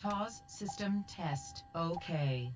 TOS system test. OK.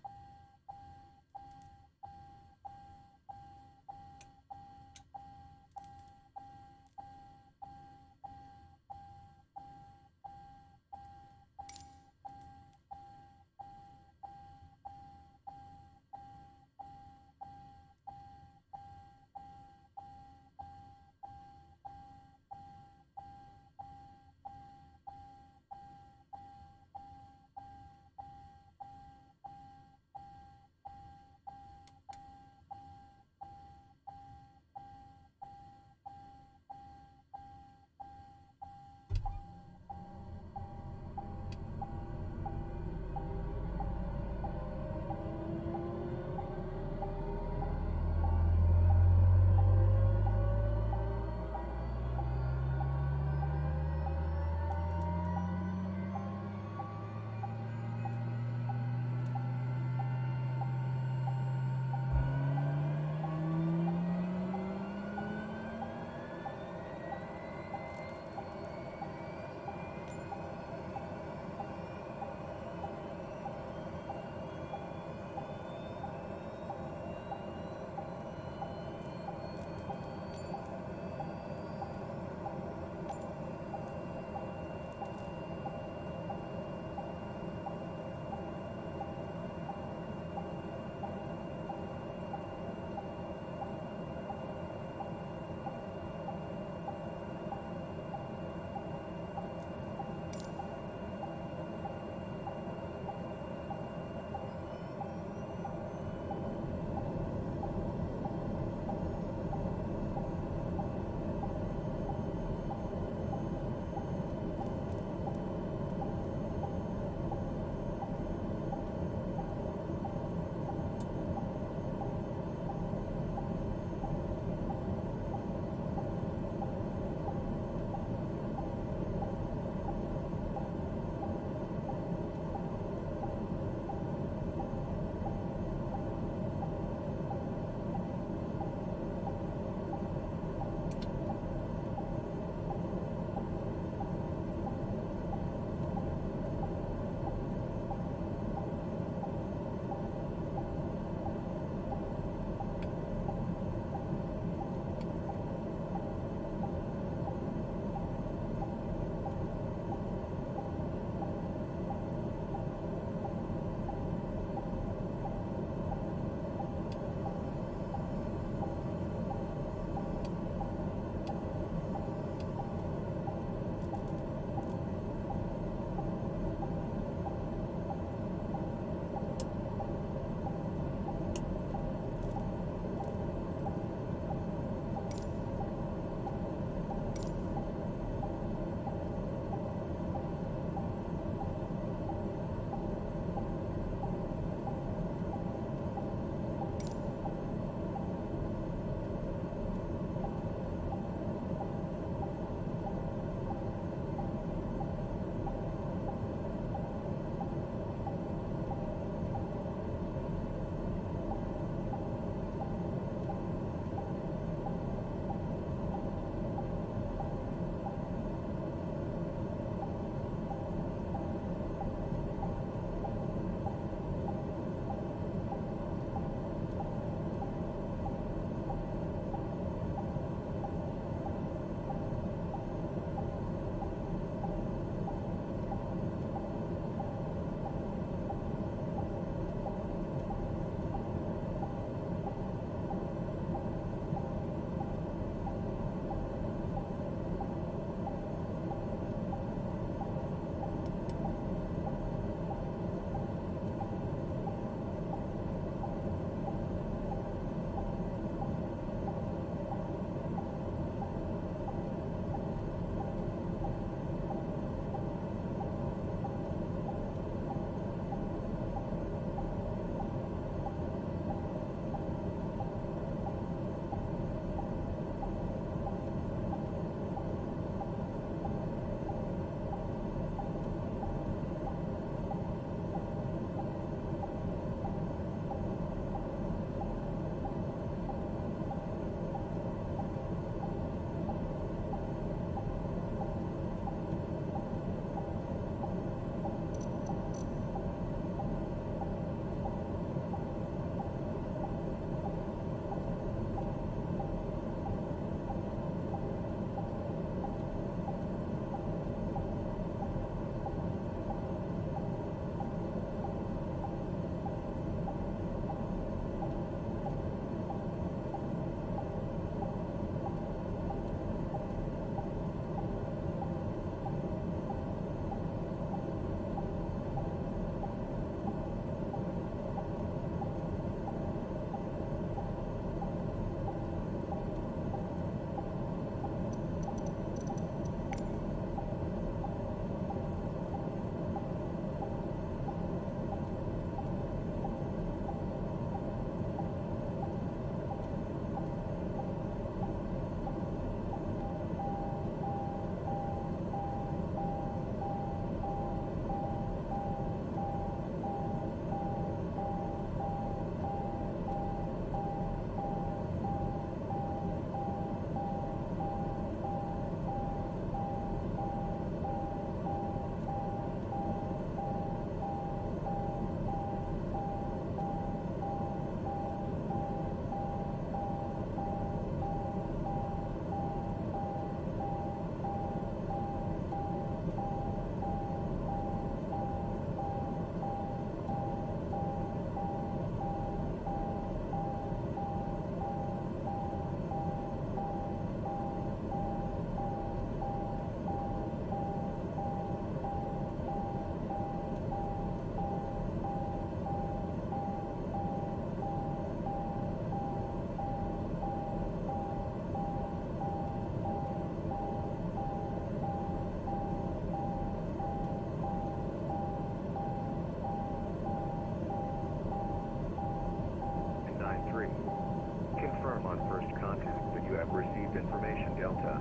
Delta.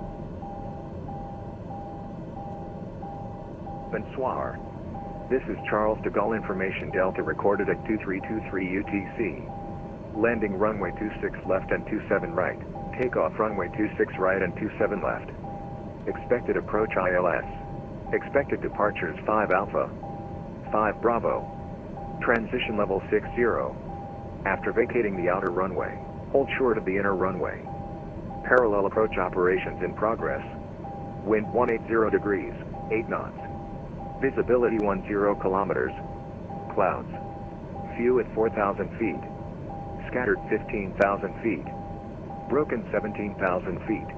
Bonsoir. This is Charles de Gaulle Information Delta recorded at 2323 UTC. Landing runway 26 left and 27 right. Takeoff runway 26 right and 27 left. Expected approach ILS. Expected departures 5 Alpha. 5 Bravo. Transition level 60. After vacating the outer runway, hold short of the inner runway. Parallel approach operations in progress. Wind 180 degrees, 8 knots. Visibility 10 kilometers. Clouds. Few at 4,000 feet. Scattered 15,000 feet. Broken 17,000 feet.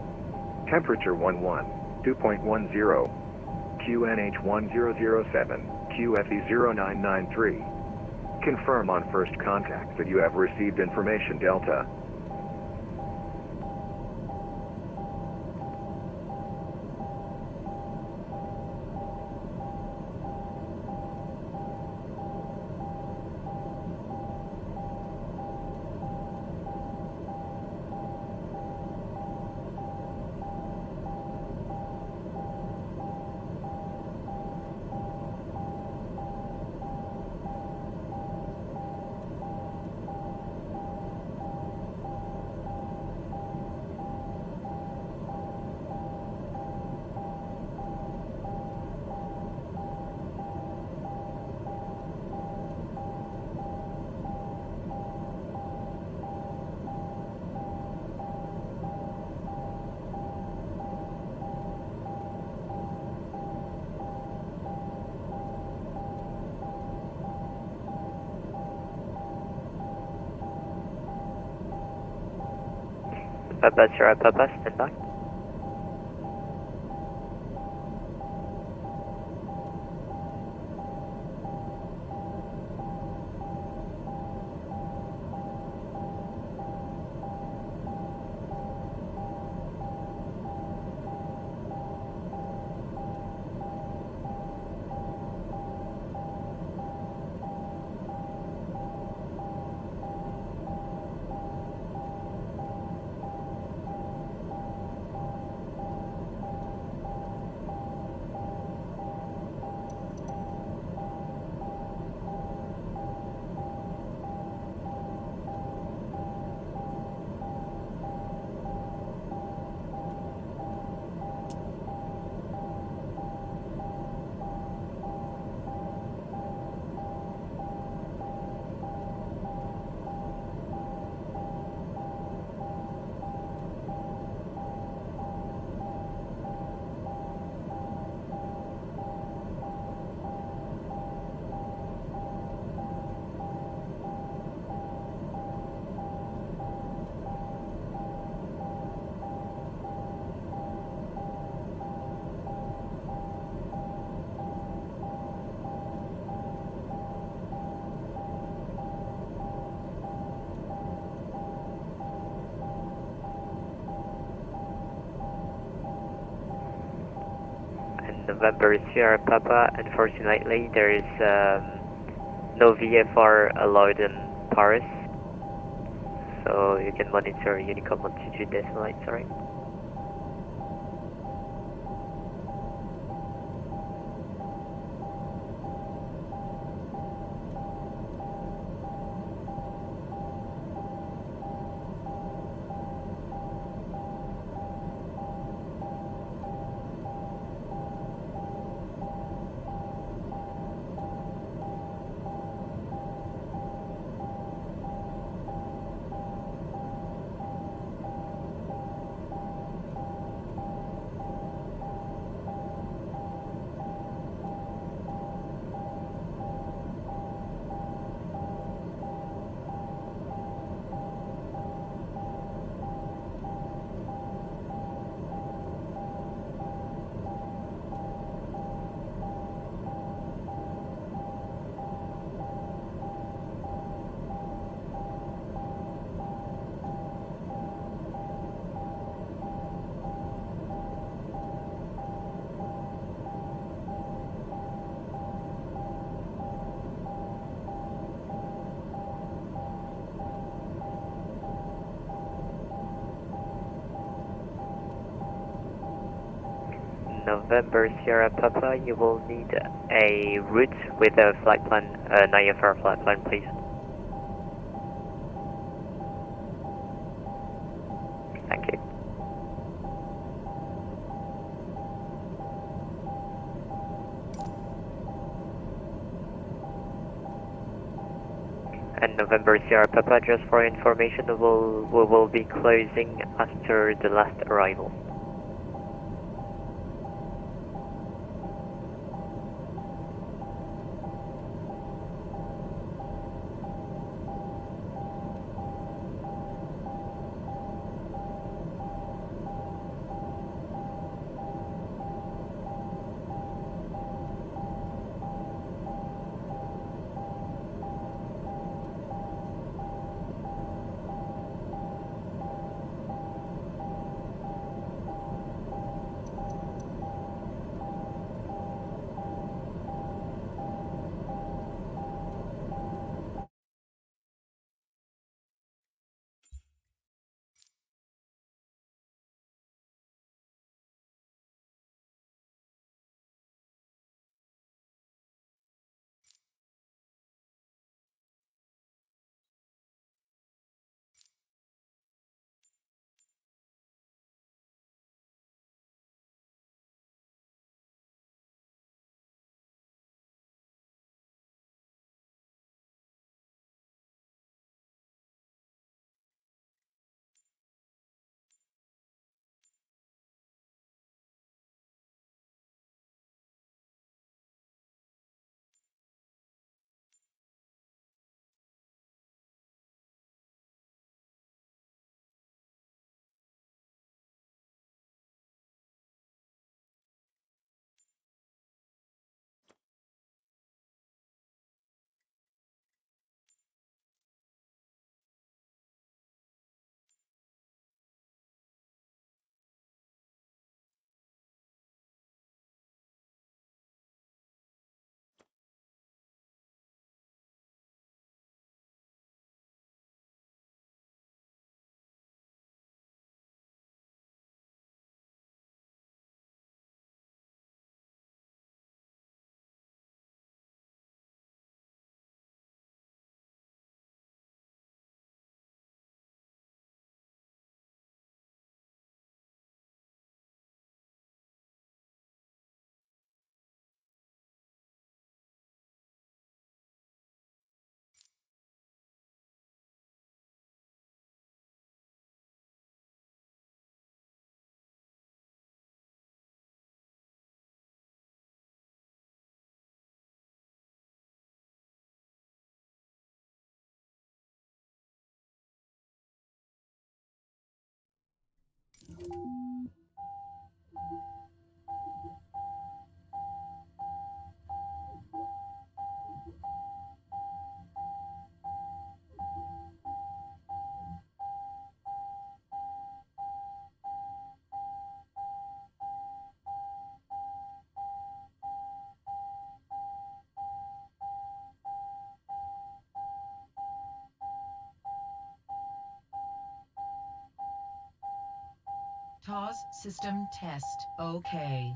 Temperature 2.10. QNH 1007, QFE 0993. Confirm on first contact that you have received information Delta. Papa, Sierra Papa, stand by. November Sierra Papa, unfortunately there is no VFR allowed in Paris, so you can monitor Unicom altitude decimal, alright? November Sierra Papa, you will need a route with a flight plan, an IFR flight plan, please. Thank you. And November Sierra Papa, just for information, we will be closing after the last arrival. TOS system test. OK.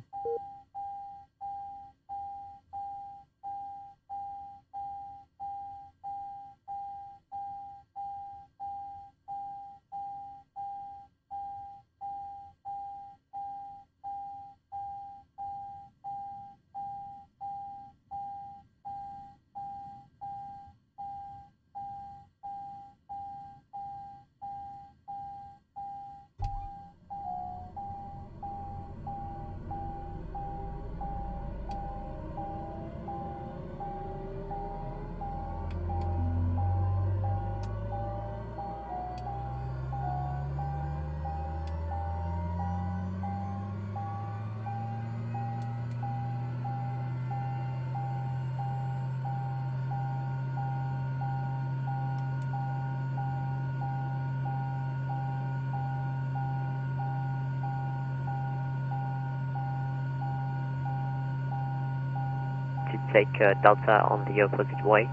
To take Delta on the opposite way.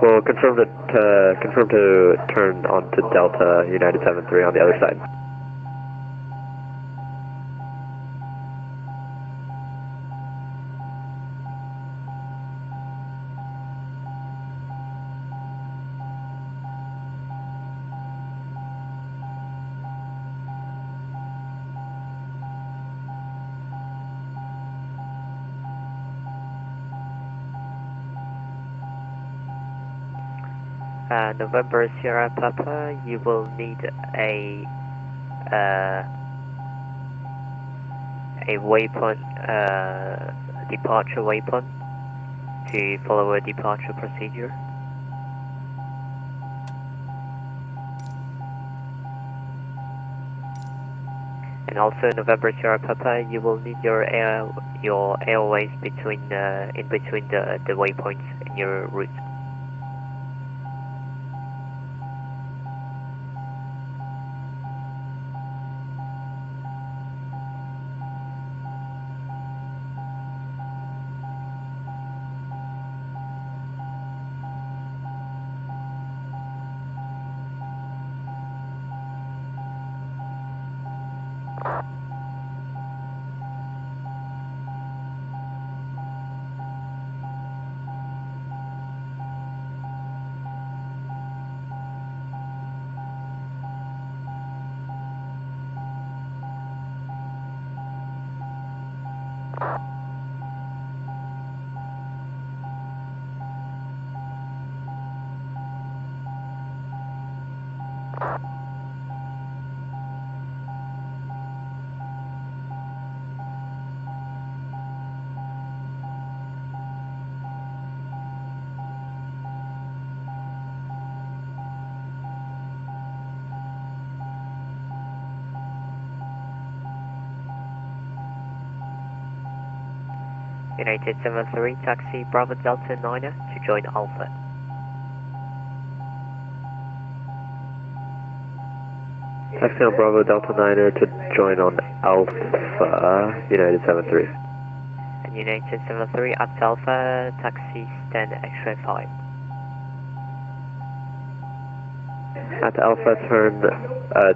Well, confirm to turn onto Delta, United 73 on the other side. November Sierra Papa, you will need a waypoint, departure waypoint to follow a departure procedure. And also November Sierra Papa, you will need your airways between in between the waypoints in your route. United 73, taxi Bravo Delta 9er to join Alpha. Taxi on Bravo Delta 9er to join on Alpha, United 73. And United 73 at Alpha, taxi stand X-ray 5. At Alpha, turn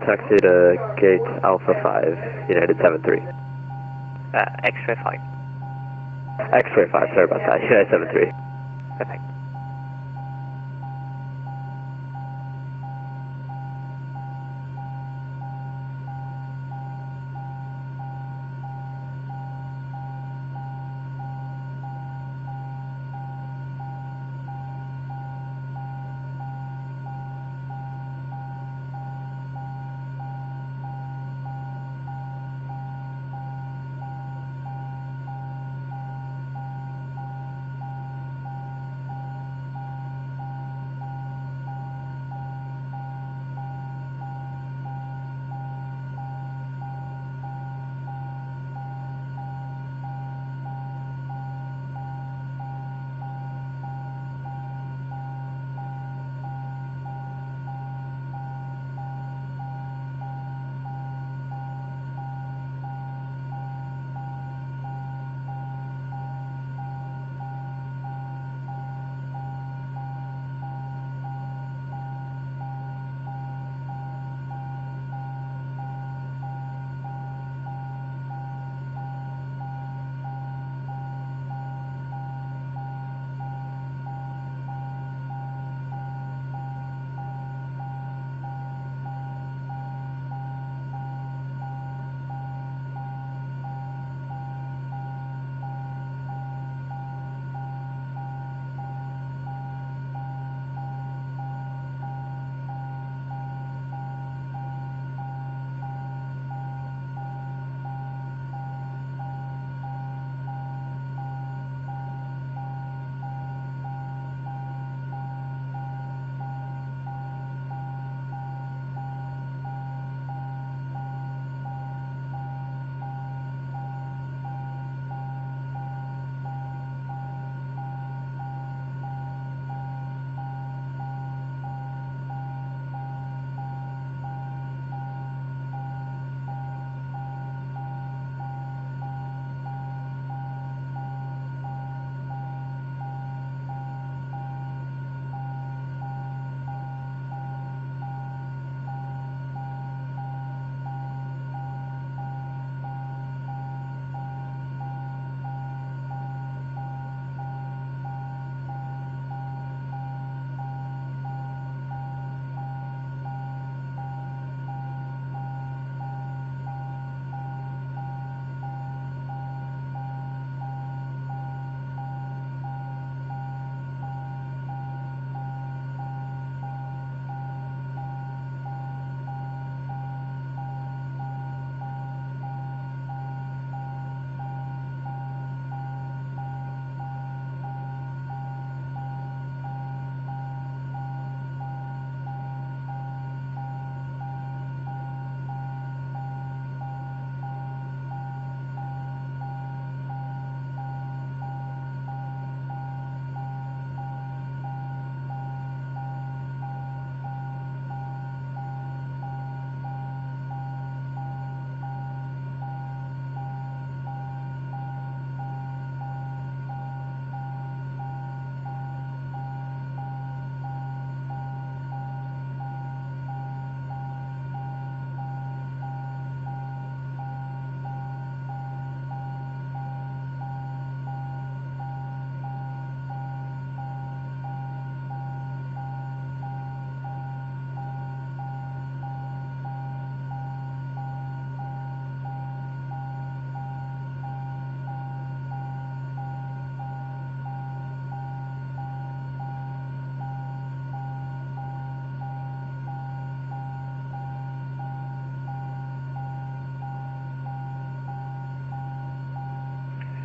taxi to gate Alpha 5, United 73. X-ray 5. X-ray 5, sorry about that, United 73. Perfect.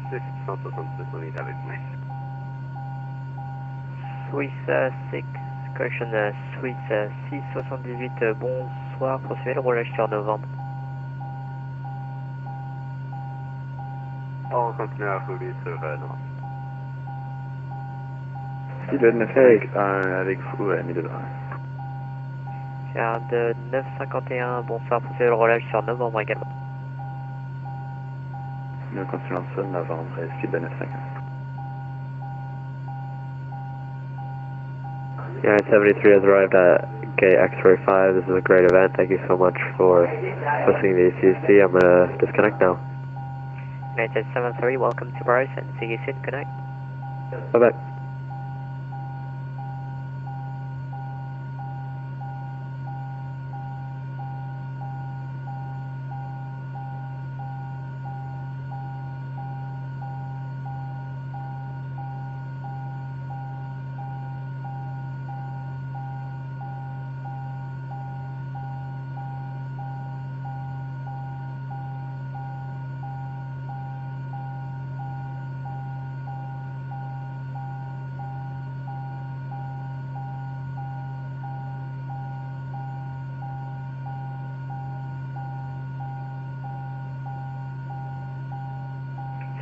666, on est avec vous. Swiss 6, correction Swiss 678, bonsoir, poursuivez le roulage sur novembre. On continue à rouler sur novembre. Speedbed 951 avec vous, Midodra. Garde 951, bonsoir, poursuivez le roulage sur novembre également. Nous continuons sur novembre, Speedbed 951. Unit 73 has arrived at gate X-ray 5. This is a great event. Thank you so much for hosting the CSC. I'm going to disconnect now. United 73, welcome to Paris and see you soon, connect. Bye-bye.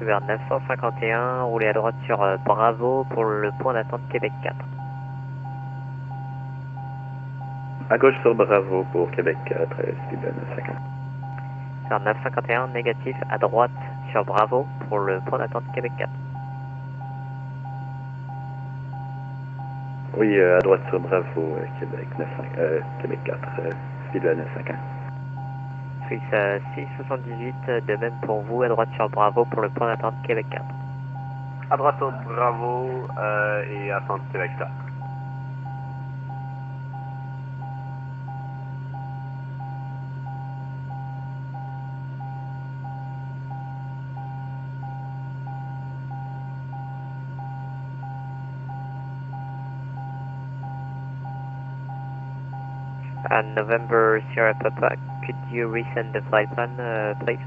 Vers 951, roulez à droite sur Bravo pour le point d'attente Québec 4. À gauche sur Bravo pour Québec 4, Speedbed 950. Vers 951, négatif, à droite sur Bravo pour le point d'attente Québec 4. Oui, à droite sur Bravo, Québec 4, Speedbed 950. Suisse 678, de même pour vous, à droite sur Bravo pour le point d'attente Québec 4. À droite sur Bravo et à centre Québec 4. November Sierra Papa, could you resend the flight plan, please?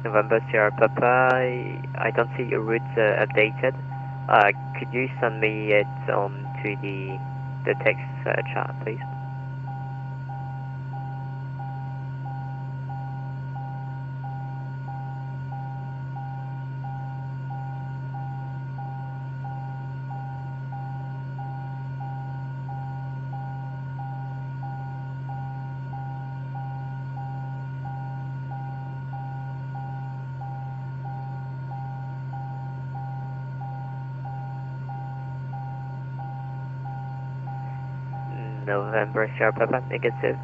November Sierra Papa, I don't see your route updated. Could you send me it on to the text chat, please? November Sierra Papa, negative.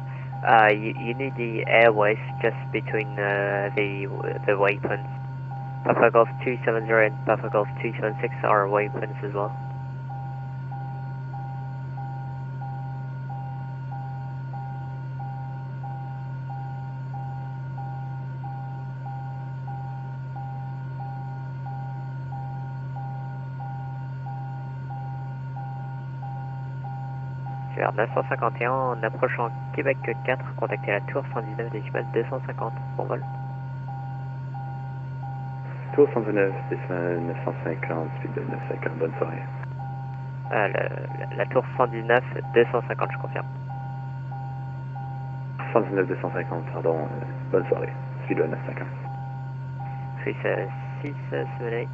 You need the airways just between the waypoints. Papa Golf 270 and Papa Golf 276 are waypoints as well. Vers 951, en approchant Québec 4, contactez la tour 119 décimale 250, bon vol. Tour 119, décimale 950, Speedbed 950, bonne soirée. La tour 119 250, je confirme. 119 250, pardon, bonne soirée, Speedbed 950. Suisse 678,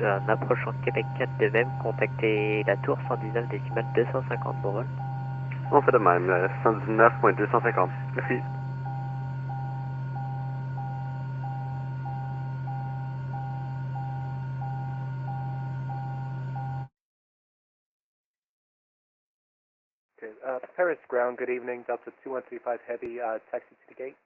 en approchant Québec 4 de même, contactez la tour 119 décimale 250, bon vol. On fait de même, 119.250. Merci. Paris ground, good evening, Delta 2135 Heavy, taxi to the gate.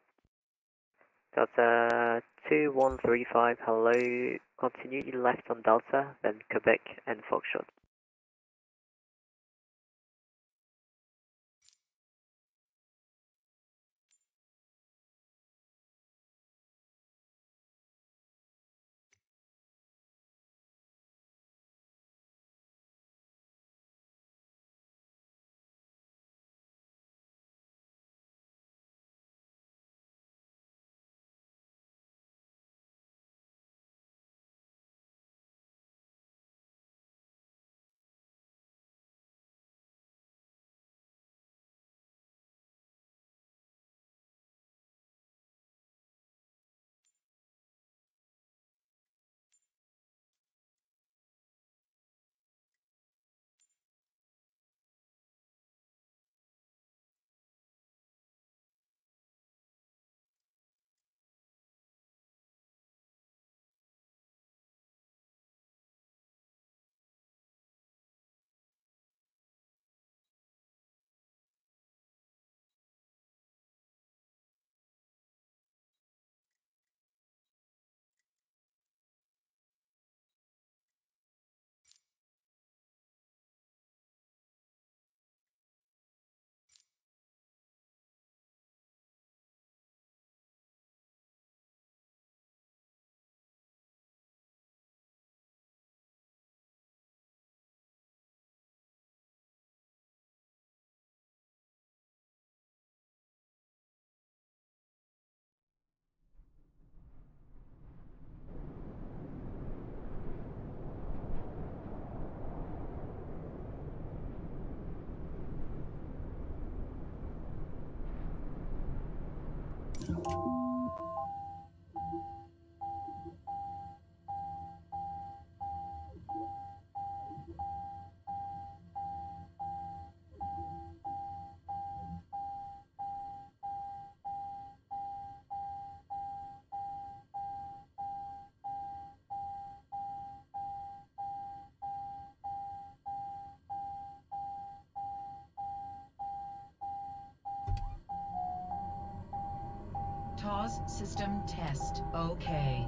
Delta 2135, hello. Continue left on Delta, then Quebec and Foxtrot. TOS system test. Okay.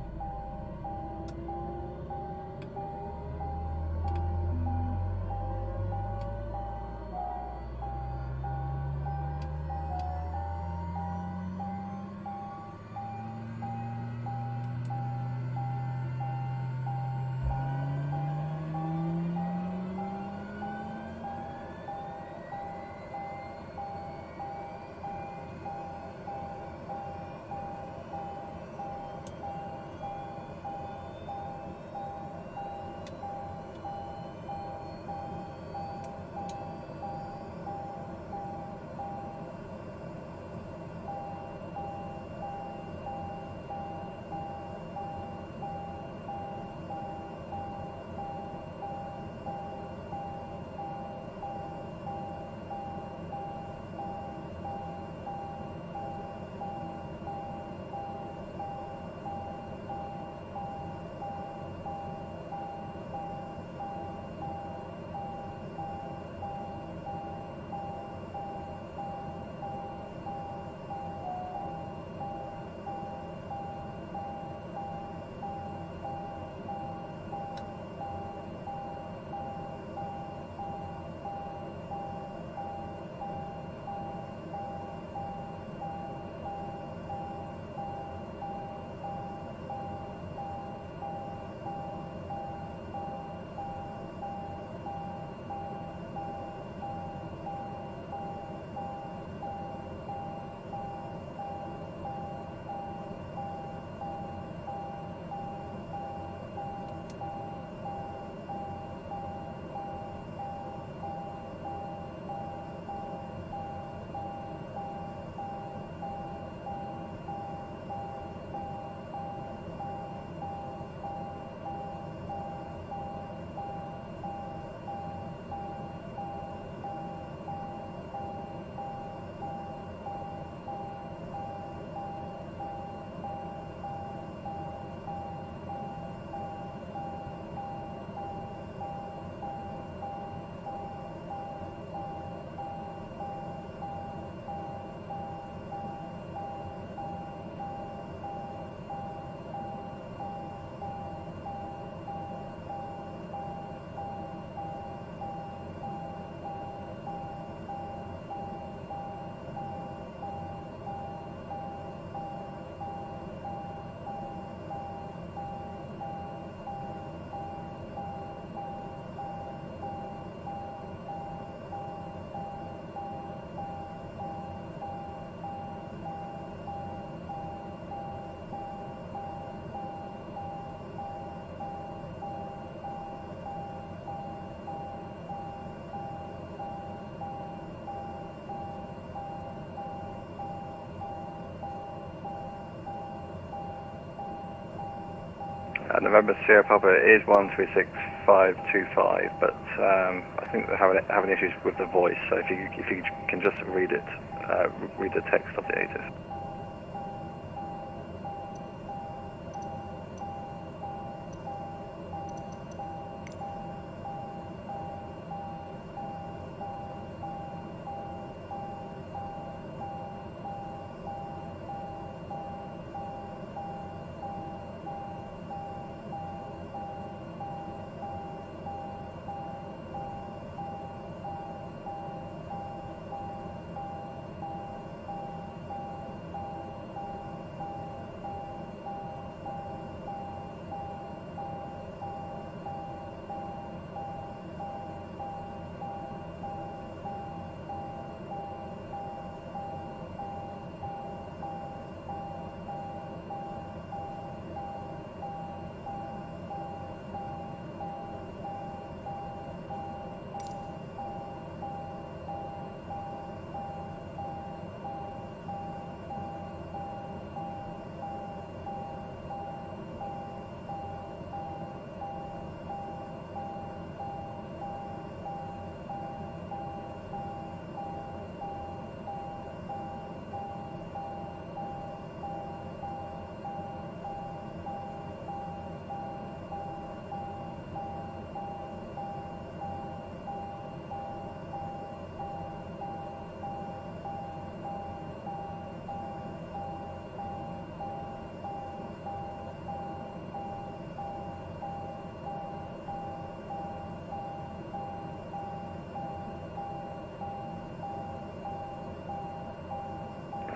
November Sierra Papa is 136525, but I think they're having issues with the voice, so if you can just read it, read the text of the ATIS.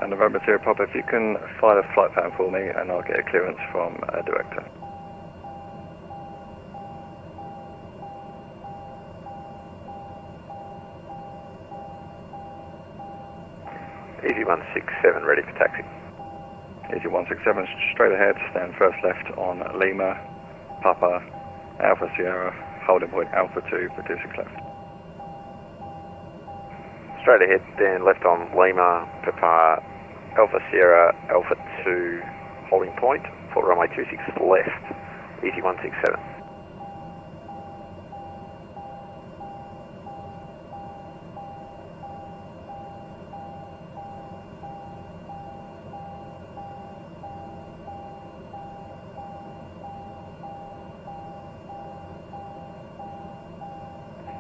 And November Sierra Papa, if you can file a flight plan for me, and I'll get a clearance from a director. Easy 167, ready for taxi. Easy 167, straight ahead, stand first left on Lima, Papa, Alpha Sierra, holding point Alpha 2 for 26 left. Straight ahead, then left on Lima, Papa, Alpha Sierra, Alpha 2, holding point, for runway 26 left, easy 167.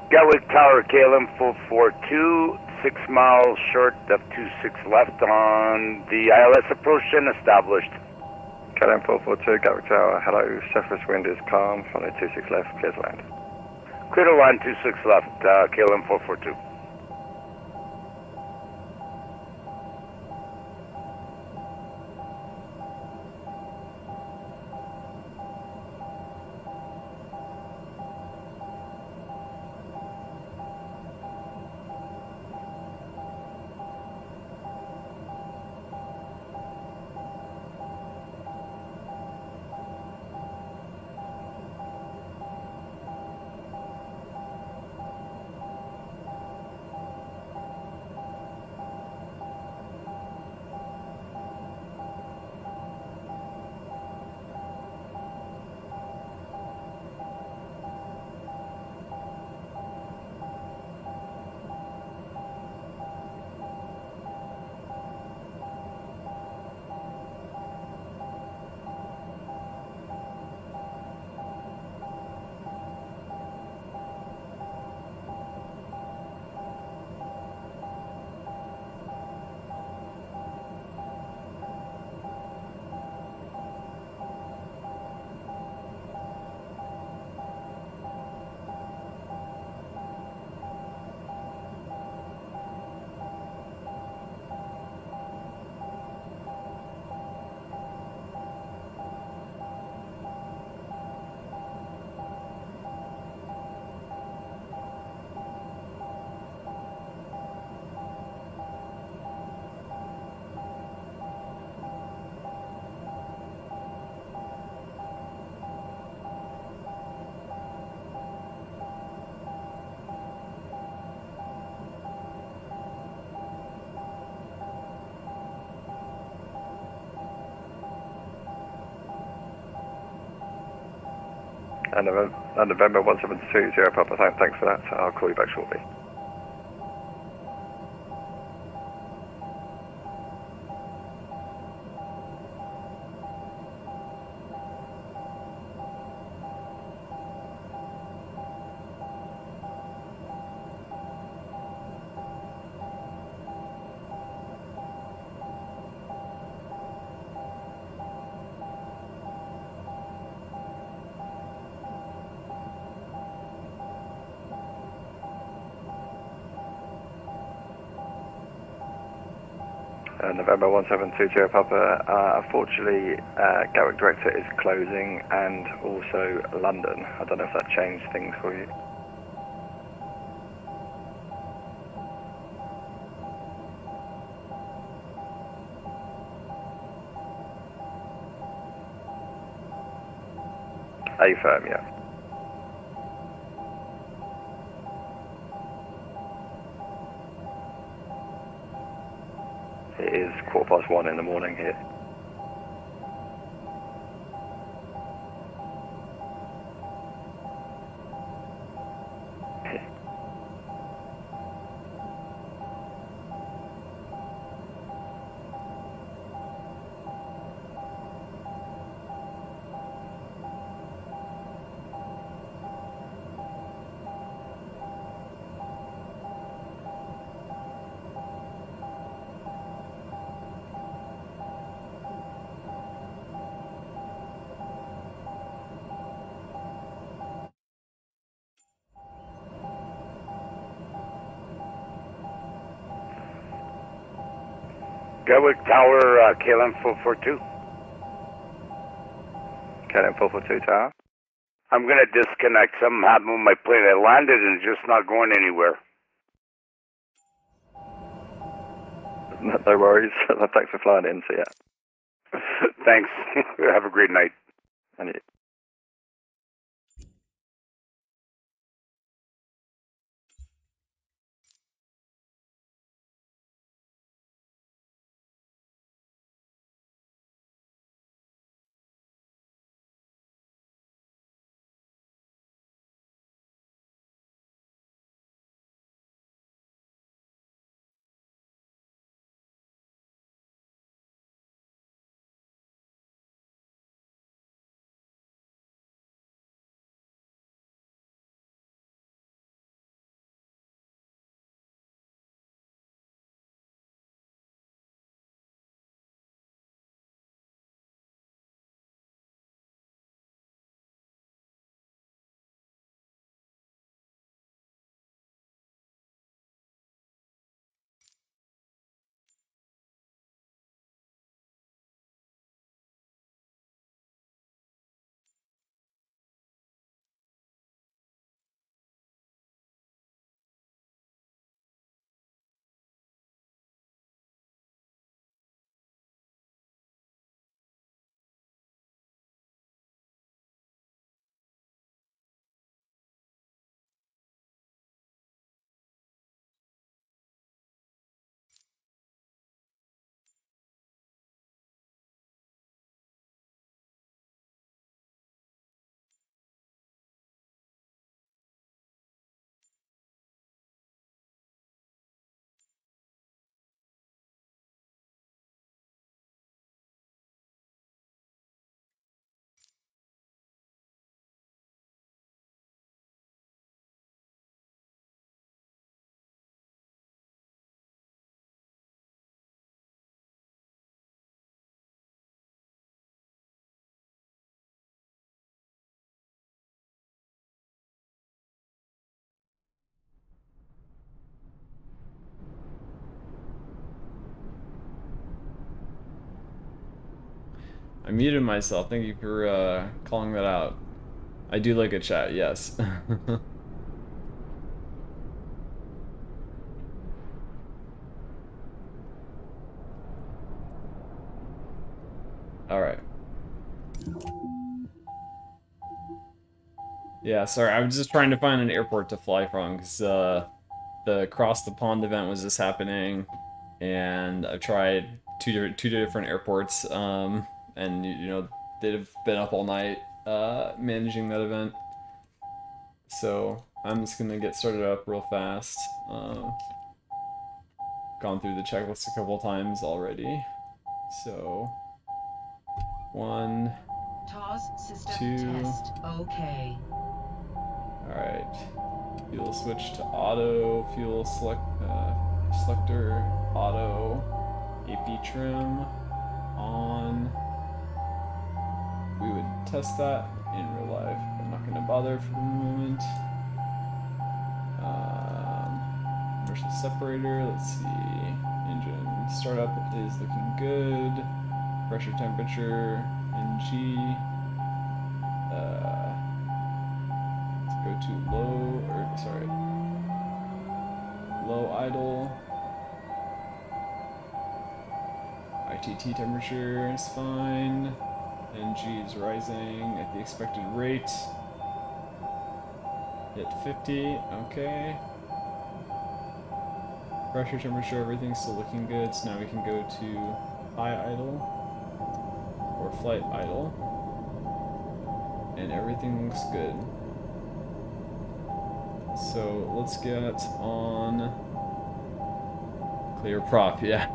Gatwick Tower, KLM 442, 6 miles short of 26 left on the ILS approach and established. KLM 442, Gatwick Tower, hello, surface wind is calm, runway 26 left, clear to land. Clear to land, 26 left, KLM 442. And November 1720 Papa, thanks for that. I'll call you back shortly. November 1720 Papa, unfortunately Gatwick Director is closing and also London. I don't know if that changed things for you. A firm, yeah. It is 1:15 in the morning here. Gatwick Tower, KLM 442. KLM 442 Tower. I'm going to disconnect. Something happened with my plane. I landed and it's just not going anywhere. No worries. Thanks for flying in. See ya. Thanks. Have a great night. And you. I muted myself. Thank you for calling that out. I do like a chat, yes. Alright. Yeah, sorry, I was just trying to find an airport to fly from, because the Cross the Pond event was just happening, and I've tried two different airports, and, you know, they've been up all night, managing that event. So I'm just gonna get started up real fast. Gone through the checklist a couple times already. So 1, TOS system 2. test. Okay. Alright. Fuel switch to auto. Fuel selector auto. AP trim on. We would test that in real life. I'm not going to bother for the moment. Commercial separator, let's see. Engine startup is looking good. Pressure temperature, NG. Let's go to low idle. ITT temperature is fine. NG is rising at the expected rate. Hit 50, okay. Pressure temperature, everything's still looking good, so now we can go to high idle or flight idle. And everything looks good. So let's get on clear prop, yeah.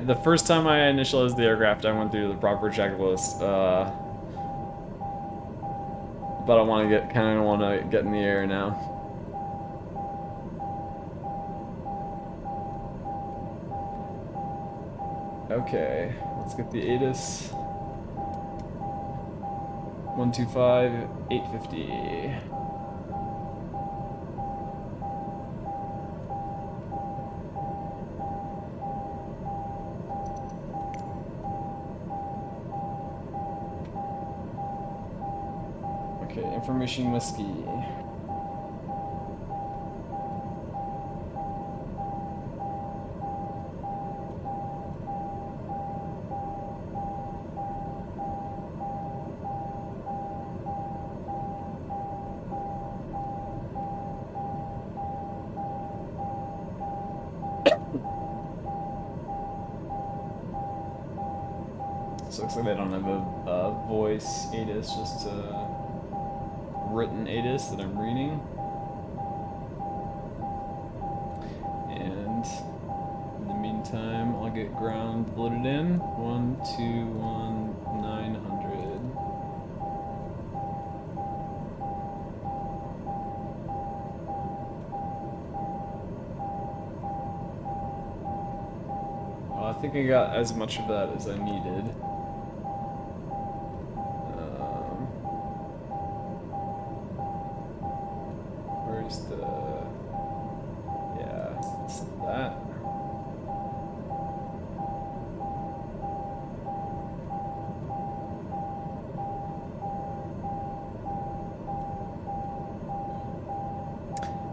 The first time I initialized the aircraft, I went through the proper checklist, but I want to kind of want to get in the air now. Okay, let's get the ATIS. 125, 850. Okay, information whiskey. So looks like they don't have a voice ATIS, just a written ATIS that I'm reading. And in the meantime, I'll get ground loaded in. 121 900. Well, I think I got as much of that as I needed. Where's the... yeah, it's that.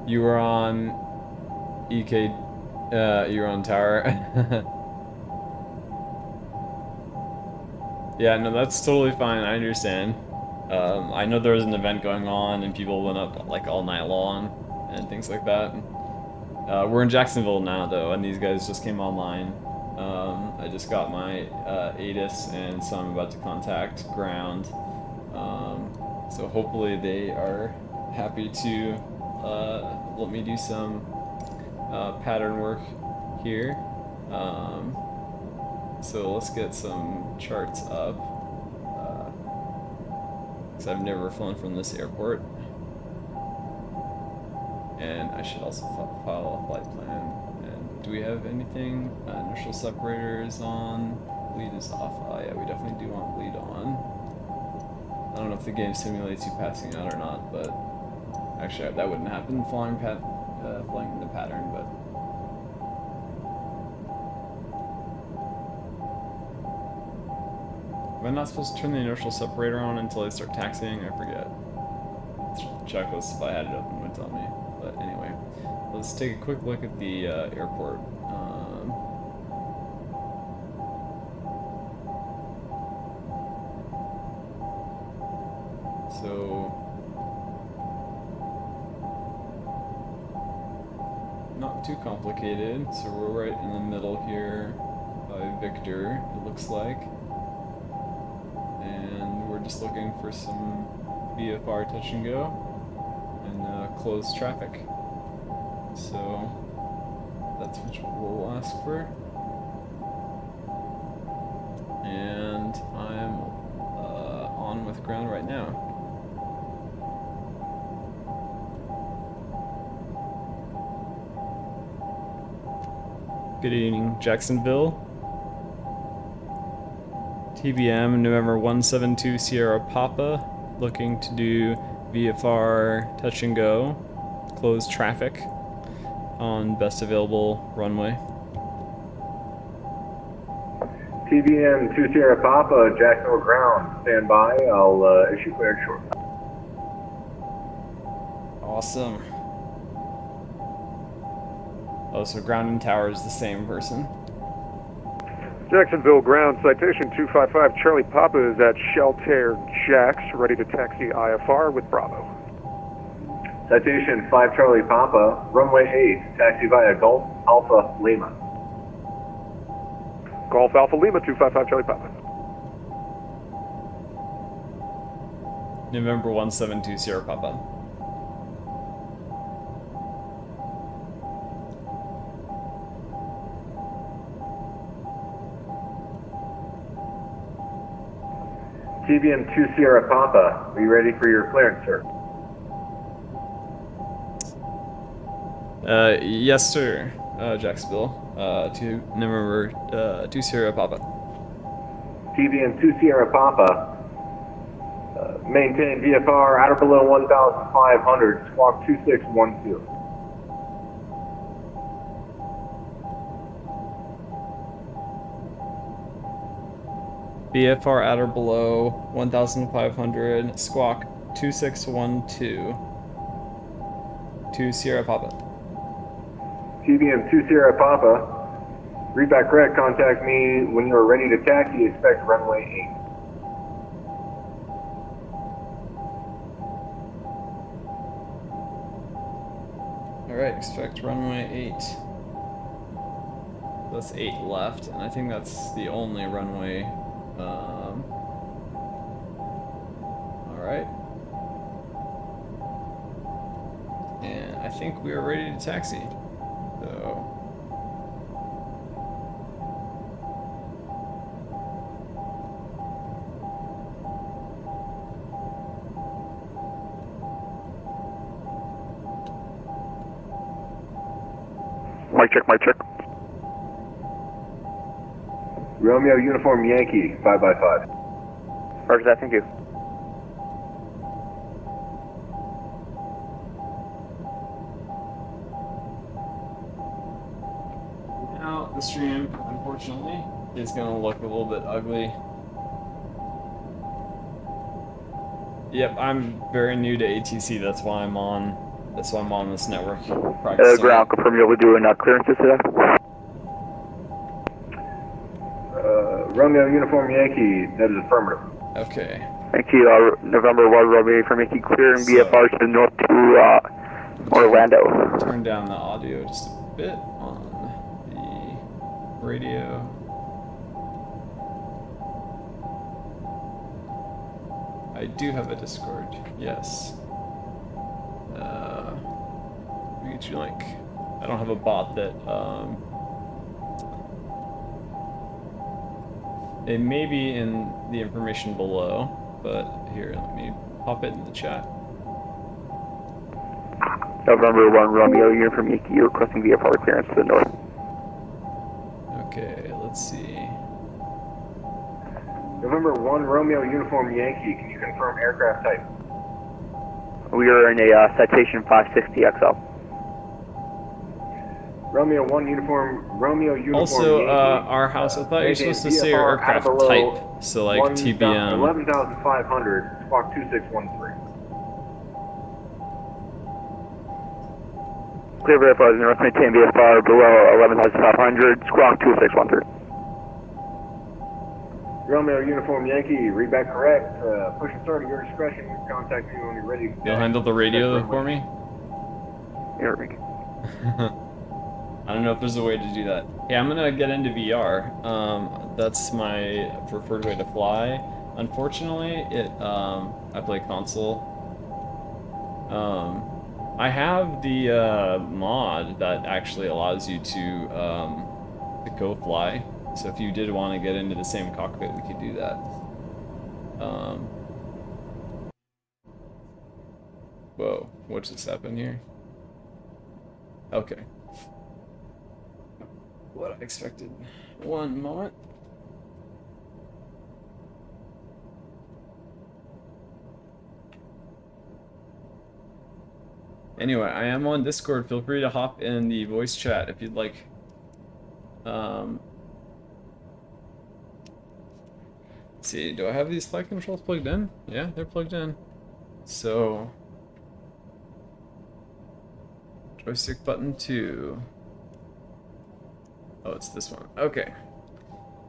You were on EK, you were on tower. Yeah, no, that's totally fine, I understand. I know there was an event going on and people went up like all night long and things like that. We're in Jacksonville now though, and these guys just came online. I just got my ATIS, and so I'm about to contact ground. So hopefully they are happy to let me do some pattern work here. So let's get some charts up, because I've never flown from this airport. And I should also file a flight plan. And do we have anything? Inertial separators on, bleed is off. Yeah, we definitely do want bleed on. I don't know if the game simulates you passing out or not, but actually that wouldn't happen flying in the pattern, but am I not supposed to turn the inertial separator on until I start taxiing? I forget. Check this if I had it open, it would tell me. But anyway, let's take a quick look at the airport. So, not too complicated. So we're right in the middle here. Victor, it looks like. And we're just looking for some VFR touch and go and closed traffic. So that's what we'll ask for. And I'm on with ground right now. Good evening, Jacksonville. TBM, November 172 Sierra Papa, looking to do VFR touch and go, closed traffic on best available runway. TBM 2 Sierra Papa, Jacksonville ground, stand by. I'll issue clearance shortly. Awesome. Oh, so ground and tower is the same person. Jacksonville ground, citation 255 Charlie Papa is at Shelter Jacks, ready to taxi IFR with Bravo. Citation 5 Charlie Papa, runway 8, taxi via Gulf Alpha Lima. Gulf Alpha Lima 255 Charlie Papa. November 172 Sierra Papa. TBM 2 Sierra Papa, are you ready for your clearance, sir? Yes, sir, Jacksonville. To November 2 Sierra Papa. TBM 2 Sierra Papa, maintain VFR at or below 1,500, squawk 2612. VFR at or below 1,500, squawk 2612. 2 Sierra Papa. TBM 2 Sierra Papa, read back correct, contact me when you are ready to taxi, expect runway 8. Alright, expect runway 8. That's 8 left, and I think that's the only runway. Alright. And I think we are ready to taxi. So. Mic check, mic check. Romeo Uniform Yankee, 5x5. Roger that, thank you. Now, the stream, unfortunately, is going to look a little bit ugly. Yep, I'm very new to ATC, that's why I'm on this network. Ground, confirm you'll be doing clearances today? Romeo Uniform Yankee, that is affirmative. Okay. Thank you, November 1 Romeo for making clearing VFR to the north to Orlando. Turn down the audio just a bit on the radio. I do have a Discord, yes. Let me get you like, I don't have a bot that, it may be in the information below, but here, let me pop it in the chat. November 1 Romeo, you're from Yankee, you're requesting VFR clearance to the north. Okay, let's see. November 1 Romeo Uniform Yankee, can you confirm aircraft type? We are in a Citation 560 XL. Romeo 1 Uniform, Romeo Uniform Also, Yankee. Our house, I thought you were supposed to say your aircraft type, so like TBM. 11,500, squawk 2613. Clear VFR, north maintain VFR below 11,500, squawk 2613. Romeo Uniform Yankee, read back correct. Push and start at your discretion. Contact me when you're ready. You'll handle the radio for me? Here we go. I don't know if there's a way to do that. Hey, I'm gonna get into VR. That's my preferred way to fly. Unfortunately, I play console. I have the mod that actually allows you to go fly. So if you did want to get into the same cockpit, we could do that. Whoa, what just happened here? Okay. What I expected. One moment. Anyway, I am on Discord. Feel free to hop in the voice chat if you'd like. Let's see, do I have these flight controls plugged in? Yeah, they're plugged in. So, joystick button 2. Oh, it's this one. Okay.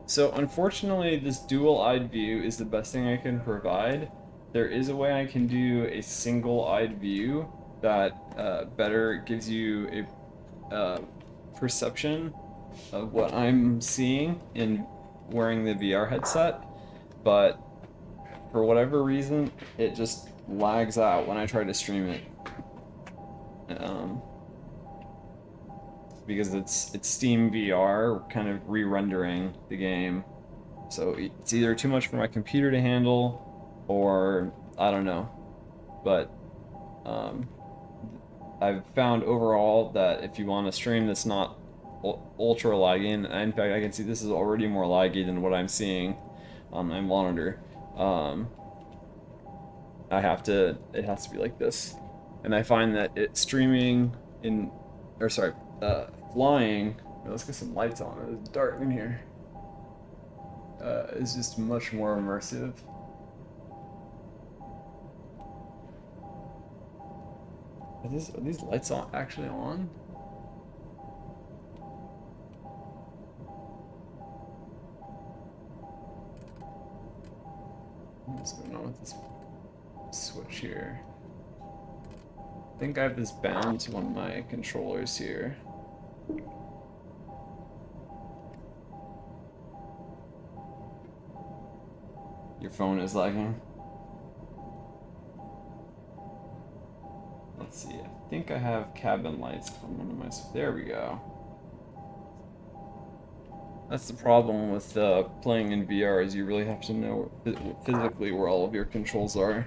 So, unfortunately, this dual-eyed view is the best thing I can provide. There is a way I can do a single-eyed view that better gives you a perception of what I'm seeing in wearing the VR headset, but for whatever reason, it just lags out when I try to stream it. Because it's Steam VR kind of re-rendering the game. So it's either too much for my computer to handle, or I don't know. But I've found overall that if you want to stream that's not ultra lagging, and in fact I can see this is already more laggy than what I'm seeing on my monitor. It has to be like this. And I find that flying, let's get some lights on, it's dark in here, is just much more immersive. Are these lights actually on? What's going on with this switch here? I think I have this bound to one of my controllers here. Your phone is lagging. Let's see, I think I have cabin lights on one of my... There we go. That's the problem with playing in VR, is you really have to know physically where all of your controls are.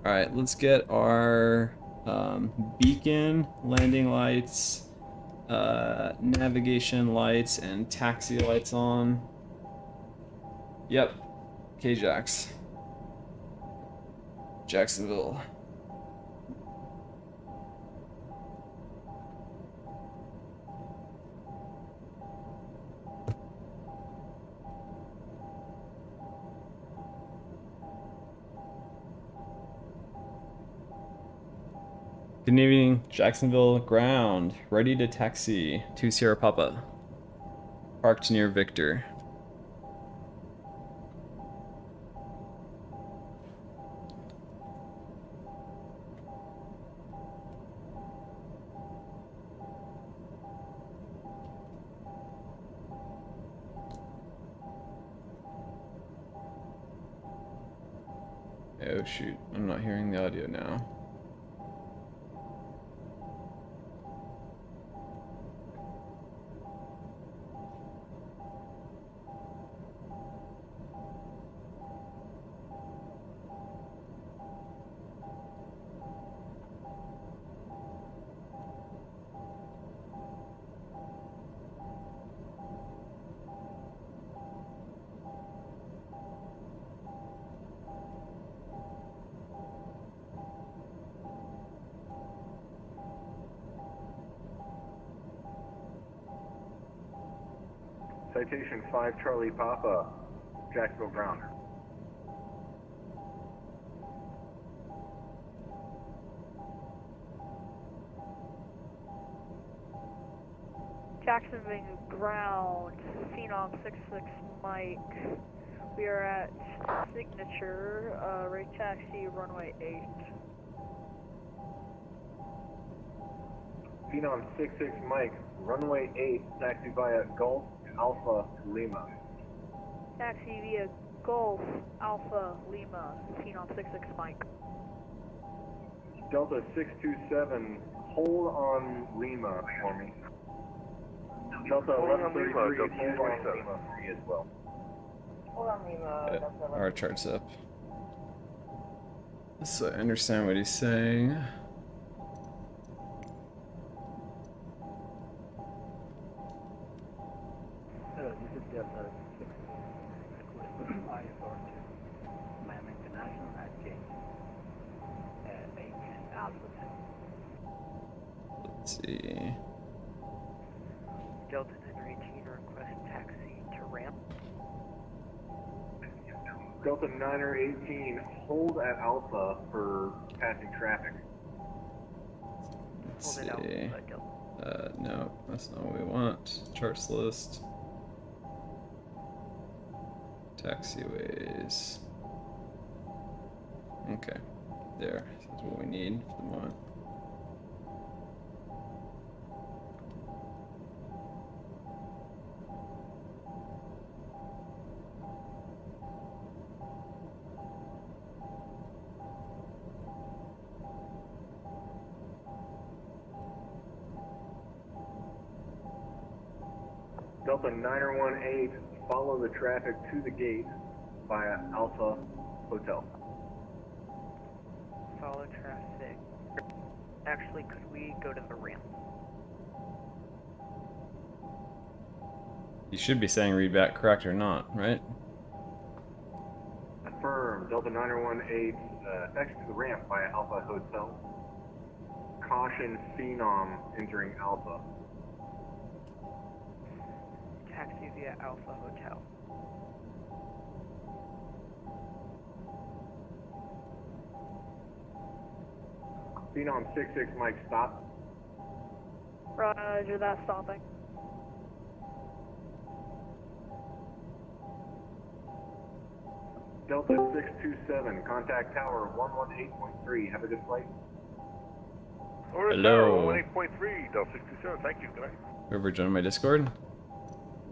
Alright, let's get our beacon, landing lights, navigation lights, and taxi lights on. Yep, K-Jax. Jacksonville. Good evening, Jacksonville ground. Ready to taxi to Sierra Papa. Parked near Victor. Oh shoot, I'm not hearing the audio now. Citation 5 Charlie Papa, Jacksonville ground. Jacksonville ground, Phenom 66 Mike. We are at Signature, rate taxi, runway 8. Phenom 66 Mike, runway 8, taxi via Gulf Alpha Lima. Taxi via Golf Alpha Lima, Phenom 66 Mike. Delta 627, hold on Lima for me. Delta 1133, hold on Lima for me as well. Our chart's up. So I understand what he's saying. This is Delta 6, requesting ISR to Miami International at gate 8 Alpha 10. Let's see. Delta 918, request taxi to ramp. Delta 918, hold at Alpha for passing traffic. Let's Hold it out, see. Delta. No, that's not what we want. Charts list. Taxiways. Okay, there. That's what we need for the moment. Delta 918, follow the traffic to the gate via Alpha Hotel. Follow traffic. Actually, could we go to the ramp? You should be saying read back correct or not, right? Affirm, Delta 918, taxi to the ramp via Alpha Hotel. Caution Phenom entering Alpha. Taxi via Alpha Hotel. Phenom 66 Mike, stop. Roger that, stopping. Delta 627, contact tower 118.3. Have a good flight. Hello. 118.3, Delta 627, thank you, good night. Whoever joined my Discord.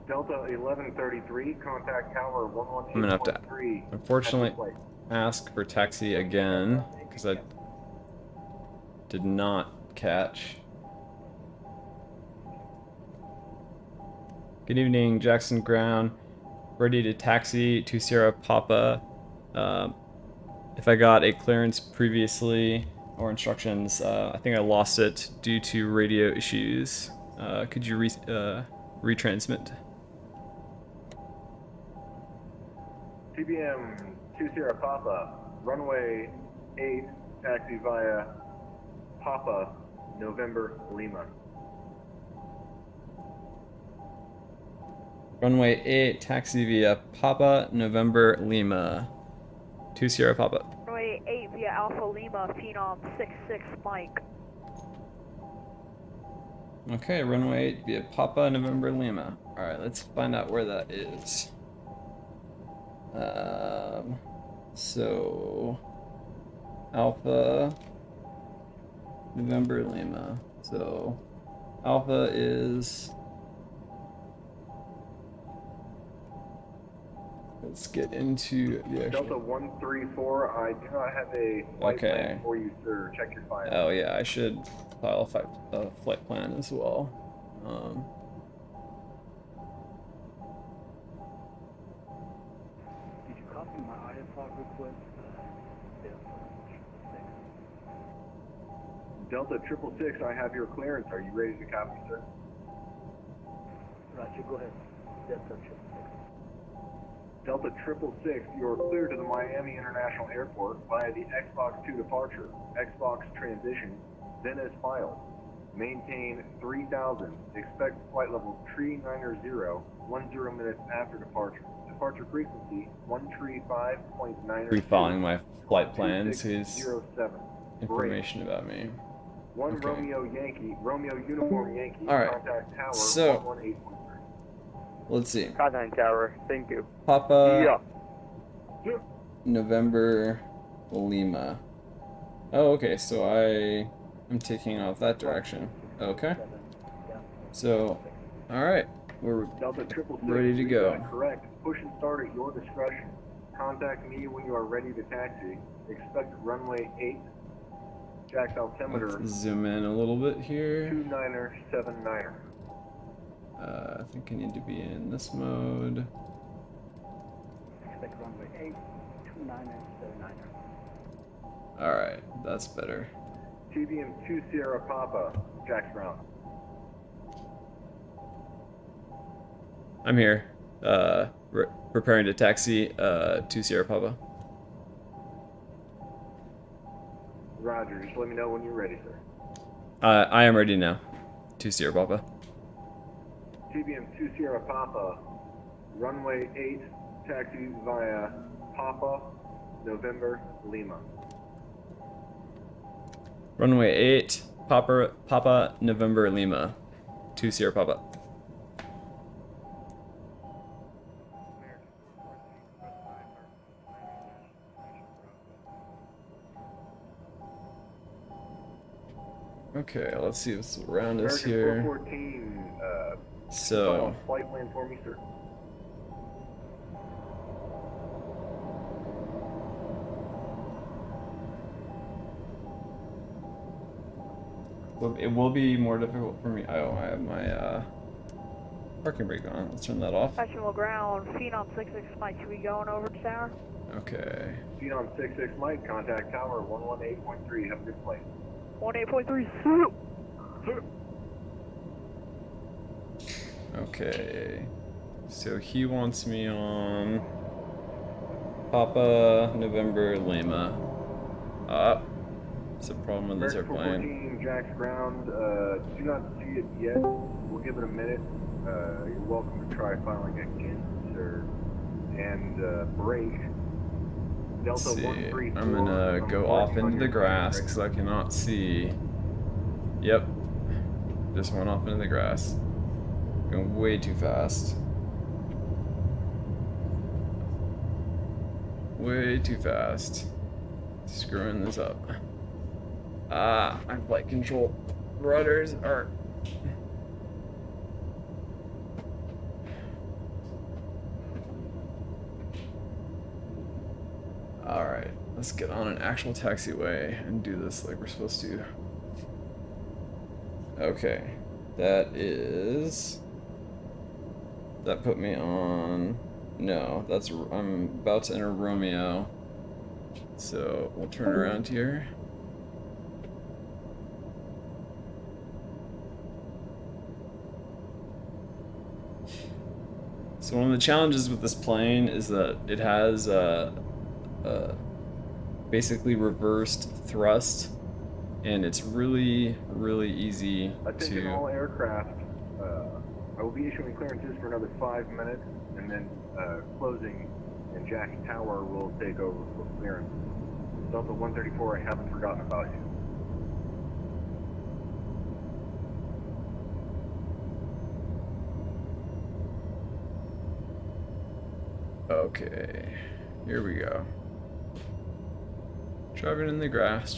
Delta 1133, contact tower 118.3. I'm gonna have to, unfortunately, ask for taxi again because I did not catch. Good evening, Jackson Ground. Ready to taxi to Sierra Papa. If I got a clearance previously or instructions, I think I lost it due to radio issues. Could you retransmit? TBM 2 Sierra Papa, runway 8, taxi via Papa, November, Lima. Runway 8, taxi via Papa, November, Lima. 2 Sierra Papa. Runway 8 via Alpha Lima, Phenom 66 Mike. Okay, runway 8 via Papa, November, Lima. Alright, let's find out where that is. So Alpha, November, Lima. So Alpha is, let's get into the actual... Delta 134, I do not have a flight plan for you, sir. Check your file. Oh yeah, I should file a flight plan as well. Did you copy my ISR request? Delta 666, I have your clearance. Are you ready to copy, sir? Roger, go ahead. Delta 666. Delta 666, you are clear to the Miami International Airport via the Xbox 2 departure, Xbox transition, then as filed. Maintain 3000. Expect flight level 390, 10 minutes after departure. Departure frequency 135.9. Refiling my flight plans, his 07. information about me. One Okay. Romeo Uniform Yankee, All right. contact tower So 118.3. let's see. Contact tower, thank you. Papa, November, Lima. Oh, okay. So I am taking off that direction. Okay. 7, down So, alright. We're Delta 666, ready to go. read back correct. Push and start at your discretion. Contact me when you are ready to taxi. Expect runway 8. Jack's altimeter Let's zoom in a little bit here. 2979er. I think I need to be in this mode. expect runway 8, 2979er. Alright, that's better. TBM 2 Sierra Papa, Jack's ground. I'm here. Preparing to taxi to Sierra Papa. Roger, just let me know when you're ready, sir. I am ready now. To Sierra Papa. TBM 2 Sierra Papa, runway 8, taxi via Papa, November, Lima. Runway 8, Papa, November, Lima. To Sierra Papa. Okay, let's see what's around us American here. 414, So, flight plan for me, sir. it will be more difficult for me. Oh, I have my parking brake on. Let's turn that off. Actual ground, Phenom 66 Mike, should we going over to tower? Okay. Phenom 66 Mike, contact tower 118.3, have a good flight. 18.3, Okay. So he wants me on Papa, November, Lima. It's a problem with this American airplane. 414, Jack's ground, do not see it yet. We'll give it a minute. You're welcome to try filing again, sir. And, brake. Let's Delta see. 134. I'm gonna go off working on into the your grass brake. because I cannot see. Yep. Just went off into the grass. Going way too fast. Way too fast. Screwing this up. My flight control rudders are. Alright, let's get on an actual taxiway and do this like we're supposed to. Okay, that put me on, no, I'm about to enter Romeo. So we'll turn around here. So one of the challenges with this plane is that it has basically reversed thrust, and it's really easy Attention all to. aircraft. I will be issuing clearances for another 5 minutes, and then closing, and Jack's Tower will take over for clearance. Delta 134, I haven't forgotten about you. Okay, here we go. Driving in the grass,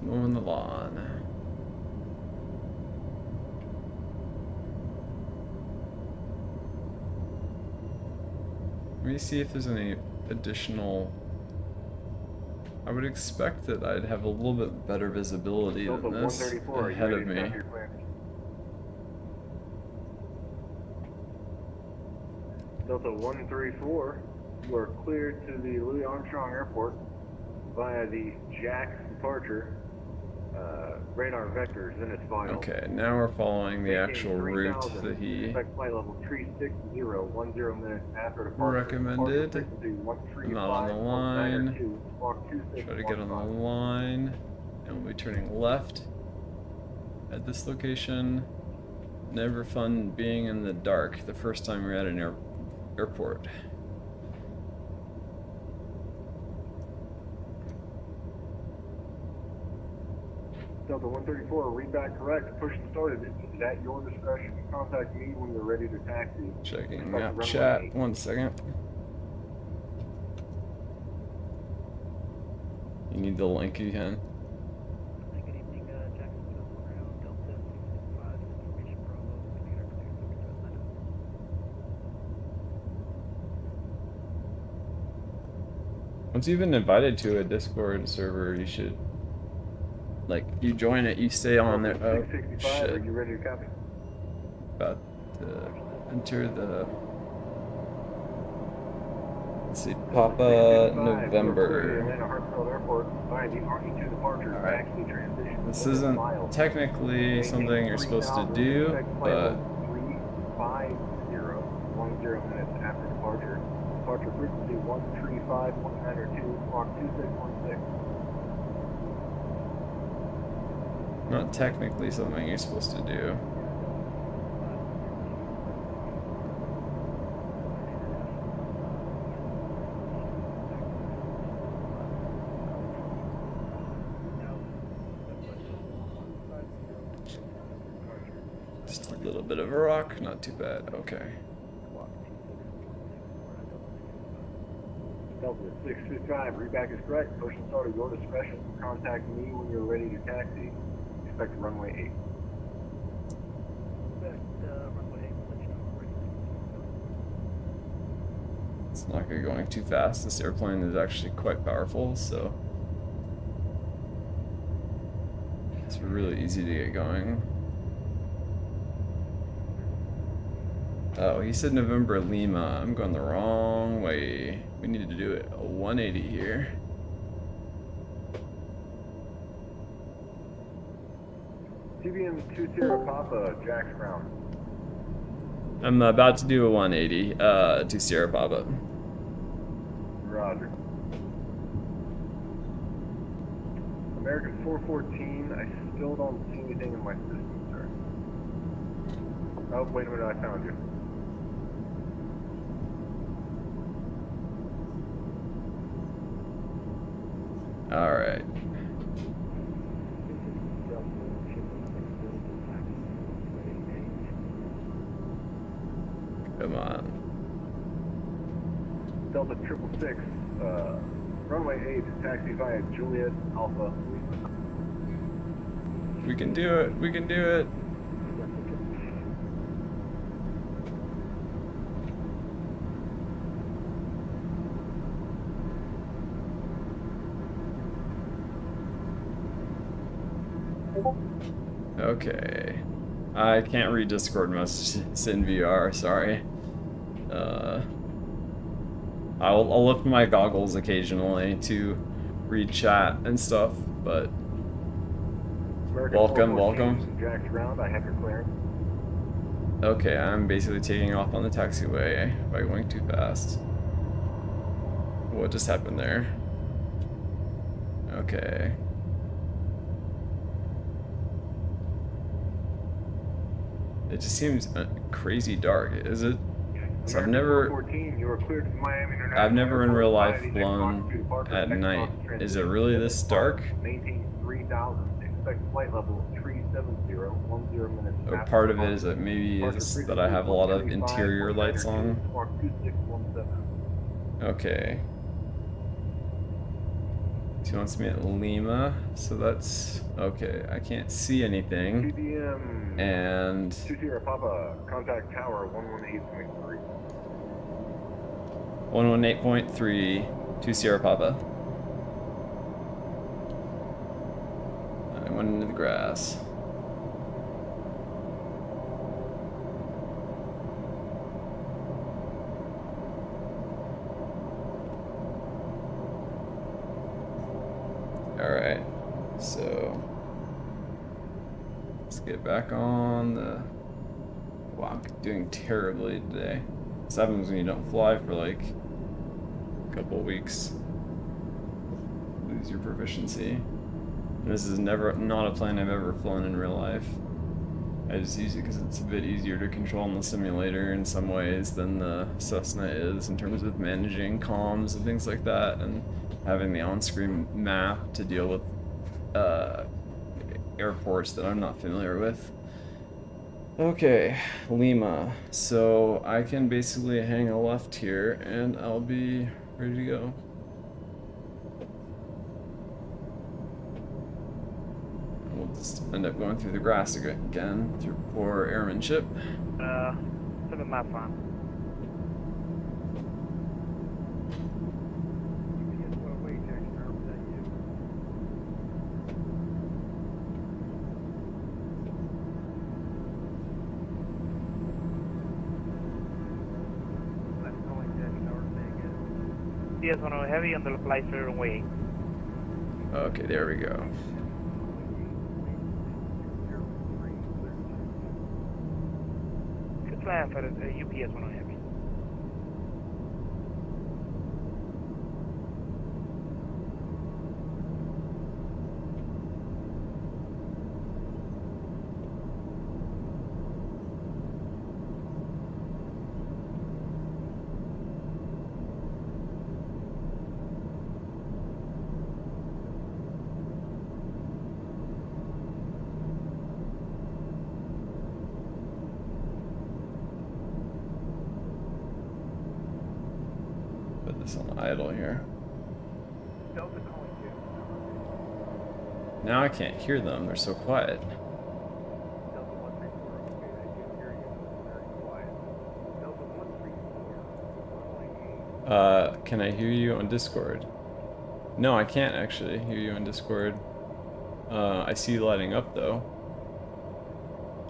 mowing the lawn. Let me see if there's any additional. I would expect that I'd have a little bit better visibility Delta than this 134, are you ahead ready of to me. start your clearance? Delta 134, you are cleared to the Louis Armstrong Airport via the Jack's departure. Radar vectors in its final. Okay, now we're following the actual route 3000, that he expect flight level 360, 10 minutes after departure. recommended. Departure frequency I'm not on the 135.9 line. or 2, squawk 2615. Try to get on the line, and we'll be turning left at this location. Never fun being in the dark the first time we're at an airport. Delta 134, read back correct. Push and started. It is at your discretion. Contact me when you're ready to taxi. Checking Expect map runway chat. 8. 1 second. You need the link again. Good evening, Jacksonville ground, Delta Once you've been invited to a Discord server, you should, like, you join it, you stay on there. Oh, 665, are shit. you ready to copy? About to enter the... Let's see, Papa November. Atlanta Hartsfield Airport, find the RE2 departure, taxi transition. This isn't technically something you're supposed to do, but 350, 10 minutes after departure. Departure frequency 135.192, clock 2616. not technically something you're supposed to do. Just a little bit of a rock, not too bad. Okay. Delta 665, readback is correct. Motion start at your discretion. Contact me when you're ready to taxi. Expect runway 8. It's not going going too fast. This airplane is actually quite powerful, so it's really easy to get going. Oh, he said November Lima. I'm going the wrong way. We need to do it a 180 here. TBM 20 Papa, Jack's ground. I'm about to do a 180 to Sierra Papa. Roger. American 414, I still don't see anything in my system, sir. Oh, wait a minute, I found you. Alright. Come on. Delta 666, runway 8, taxi via Juliet Alpha. We can do it. We can do it. Okay. I can't read Discord messages in VR, sorry. I'll lift my goggles occasionally to read chat and stuff, but American welcome, 414, welcome. Jack's ground, I have your clearance. Okay, I'm basically taking off on the taxiway by going too fast. What just happened there? Okay. It just seems crazy dark. Is it? So I've never in real life flown at night. Is it really this dark? Maintain 3000. Expect flight level 370, 10 minutes. Or part of it is that maybe is that I have a lot of interior lights on. Okay. He wants me at Lima, so that's okay. I can't see anything. TBM And 20 Papa, contact tower 118.3. 118.3 to Sierra Papa. I went into the grass. Alright, so let's get back on the... Wow, I'm doing terribly today. This happens when you don't fly for like a couple weeks. Lose your proficiency. And this is not a plane I've ever flown in real life. I just use it because it's a bit easier to control in the simulator in some ways than the Cessna is in terms of managing comms and things like that, and having the on-screen map to deal with airports that I'm not familiar with. Okay, Lima. So I can basically hang a left here and I'll be ready to go. We'll just end up going through the grass again through poor airmanship. 7 miles fine. UPS 10 Heavy on the flight to runway 8. Okay, there we go. Good flying for the UPS 10 Heavy. Put this on idle here. Delta calling you. Now I can't hear them. They're so quiet. Delta 134. Okay, I do hear you. Very quiet. Delta 134. Can I hear you on Discord? No, I can't actually hear you on Discord. I see you lighting up though.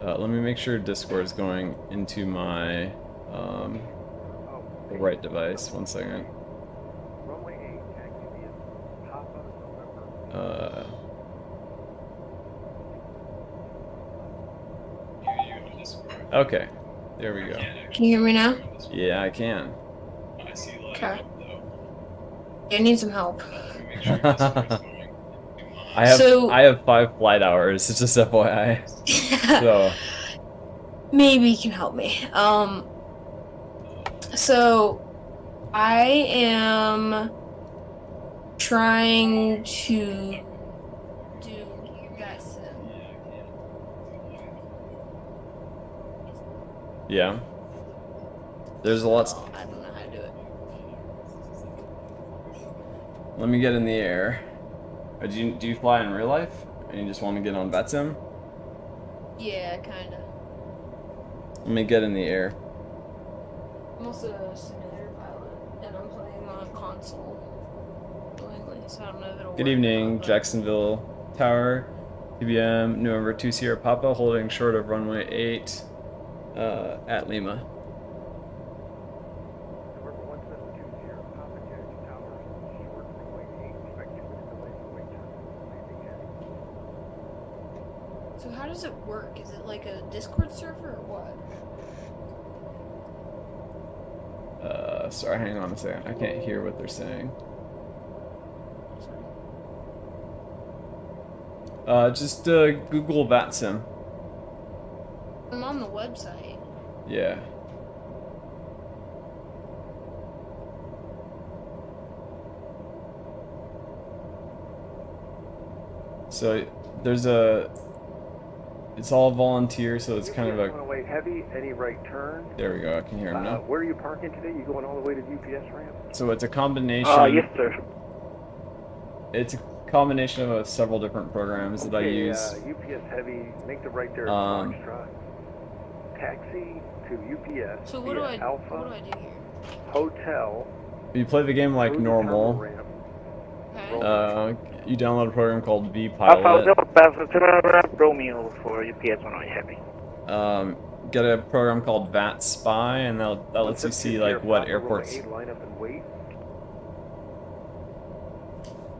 Let me make sure Discord is going into my right device. 1 second. Runway 8, taxi via Papa November. Okay, there we go. Can you hear me now? Yeah, I can. Okay. I need some help. I have 5 flight hours. It's just FYI. So maybe you can help me. So I am trying to do VATSIM. yeah, there's a lot. I don't know how to do it. Let me get in the air. Do you fly in real life? And you just want to get on VATSIM? Yeah, kinda. Let me get in the air. I'm also a simulator pilot, and I'm playing on a console. Willingly, so I don't know if it'll Good work evening, or not, but- Jacksonville Tower, TBM, November 2 Sierra Papa, holding short of runway 8 at Lima. November 1720, Papa Jack Tower, short runway 8, expect 2 minutes delay for wait time. Landing heading. So how does it work? Is it like a Discord server or what? Sorry, hang on a second. I can't hear what they're saying. Just Google VATSIM. I'm on the website. Yeah. So there's it's all volunteer, so it's kind of a. Runway heavy, any right turn. There we go. I can hear him now. Where are you parking today? You going all the way to the UPS ramp? So it's a combination. Yes, sir. It's a combination of several different programs that I use. UPS heavy, make the right there. Foxtrot. Taxi to UPS. So what do I Alpha what do I do here? Hotel. You play the game like through the normal. tunnel ramp. Okay. You download a program called Alpha VPilot. Hotel, Passenger Romeo for UPS 10 Heavy. Get a program called VATSPY, and that lets you see like what airports Line up and wait.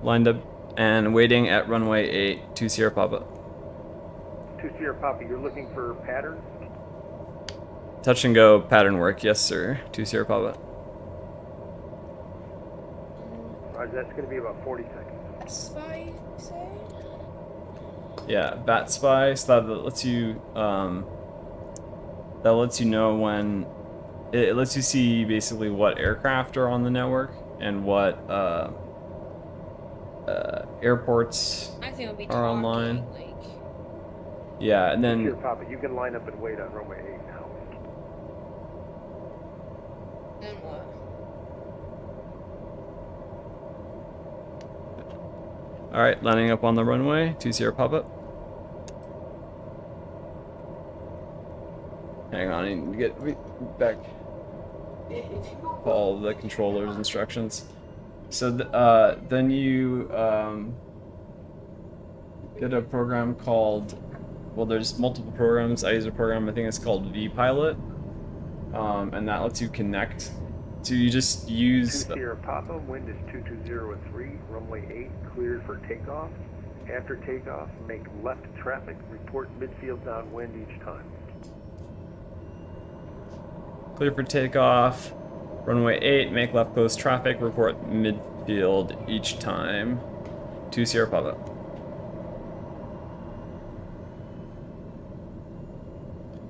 lined up and waiting at runway 8 to Sierra Papa. 2 Sierra Papa, you're looking for patterns? Touch and go pattern work, yes sir. 2 Sierra Papa. Roger, that's going to be about 40 seconds. Spy, you say? Yeah, VATSPY, so that lets you know when it lets you see basically what aircraft are on the network and what airports I think it'll be are online. talking, like... Yeah, and then Sierra Papa, you can line up and wait on runway 8 now. Then what? alright, landing up on the runway, 2 Sierra Papa. Hang on, I need to get back all the controller's instructions. So then you get a program called, well there's multiple programs. I use a program, I think it's called VPilot, and that lets you connect So you just use... 2 Sierra Papa, wind is 2203, runway 8, cleared for takeoff. After takeoff, make left traffic, report midfield downwind each time. Clear for takeoff. Runway 8, make left close traffic, report midfield each time. 2 Sierra Papa.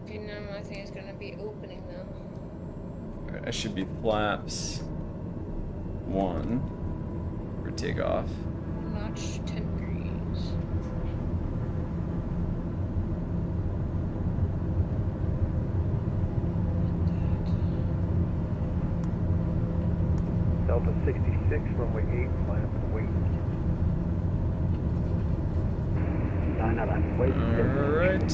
Okay, now my thing is gonna be opening them. Alright, I should be flaps 1 for takeoff. Notch 10 degrees. Delta 66, runway 8, line up and wait. Line up and wait. Alright.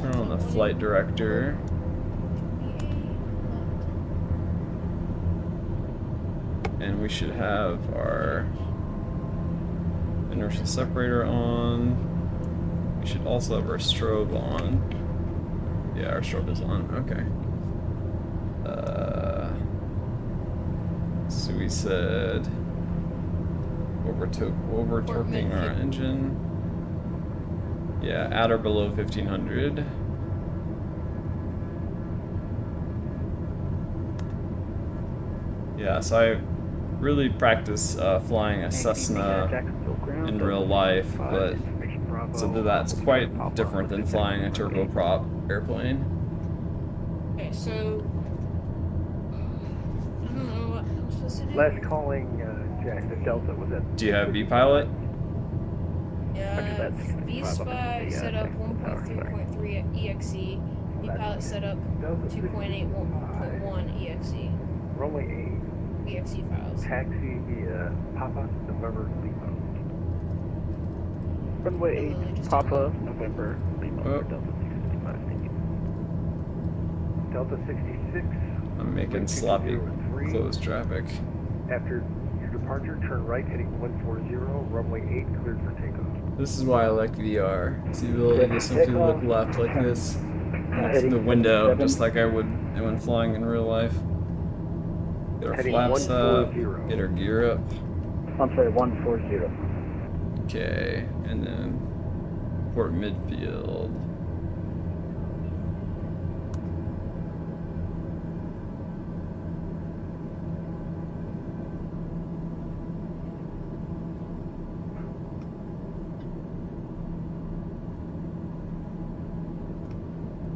Turn on the flight director. And we should have our inertial separator on. We should also have our strobe on. Yeah, our strobe is on. Okay. So we said over-torquing our engine. Yeah, at or below 1500. Yeah, so I really practice flying a Cessna in real life, but so that's quite different than flying a turboprop airplane. Okay, so I don't know what I'm supposed to do. Last calling, Jackson Delta was at... Do you have V-Pilot? Yeah, V-Spy set up 1.3.3 EXE. V-Pilot set up 2.8.1 EXE. Runway 8. EXE files. Taxi via Papa, November, Lima. Runway 8, Papa, November, Lima, Oh. Delta 665. Thank you. Delta 66. I'm making sloppy closed traffic. After your departure, turn right heading 140, runway 8, cleared for takeoff. This is why I like VR. It's the ability to simply look left like this. Through the window, just like I would when flying in real life. Get our Heading flaps up, 140. get our gear up. I'm sorry, 140. Okay, and then port midfield.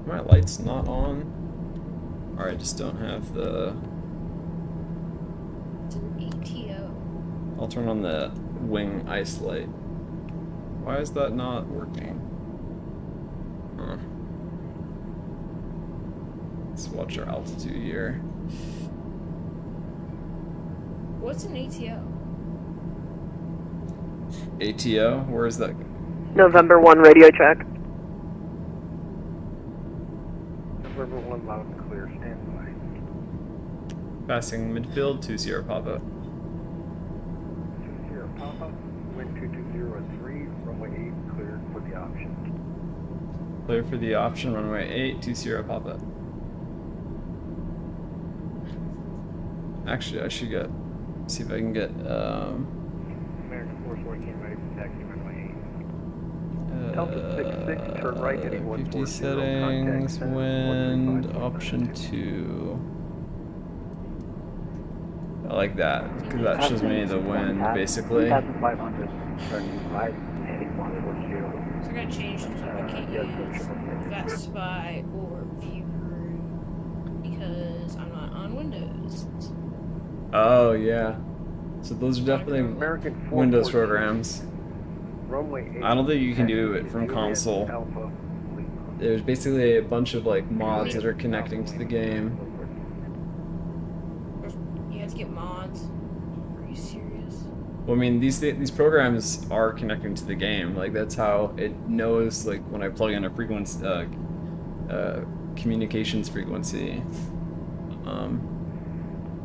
My light's not on. Or I just don't have the... It's an ATO. I'll turn on the wing ice light. Why is that not working? Huh. Let's watch our altitude here. What's an ATO? ATO? Where is that? November 1 radio track. November 1, loud and clear, standby. Passing midfield to Sierra Papa. 2 Sierra Papa, wind 2203, runway 8, cleared for the option. Clear for the option, runway 8 to Sierra Papa. Actually, I should see if I can get, American 414, ready for taxi, runway 8. Delta 66, turn right heading 50 140, settings, contact wind, 135. option 2. I like that, because that shows me the wind, basically. 1,500, turning right, heading 140. So I gotta change so I can't use VATSIM or ViewCrew because I'm not on Windows. Oh, yeah. So those are definitely American Windows 414, programs. runway 8. I don't think you can do it from console. Alpha, Lima. There's basically a bunch of like mods that are connecting to the game. You have to get mods. Are you serious? Well, I mean, these programs are connecting to the game. Like that's how it knows. Like when I plug in a frequency, communications frequency.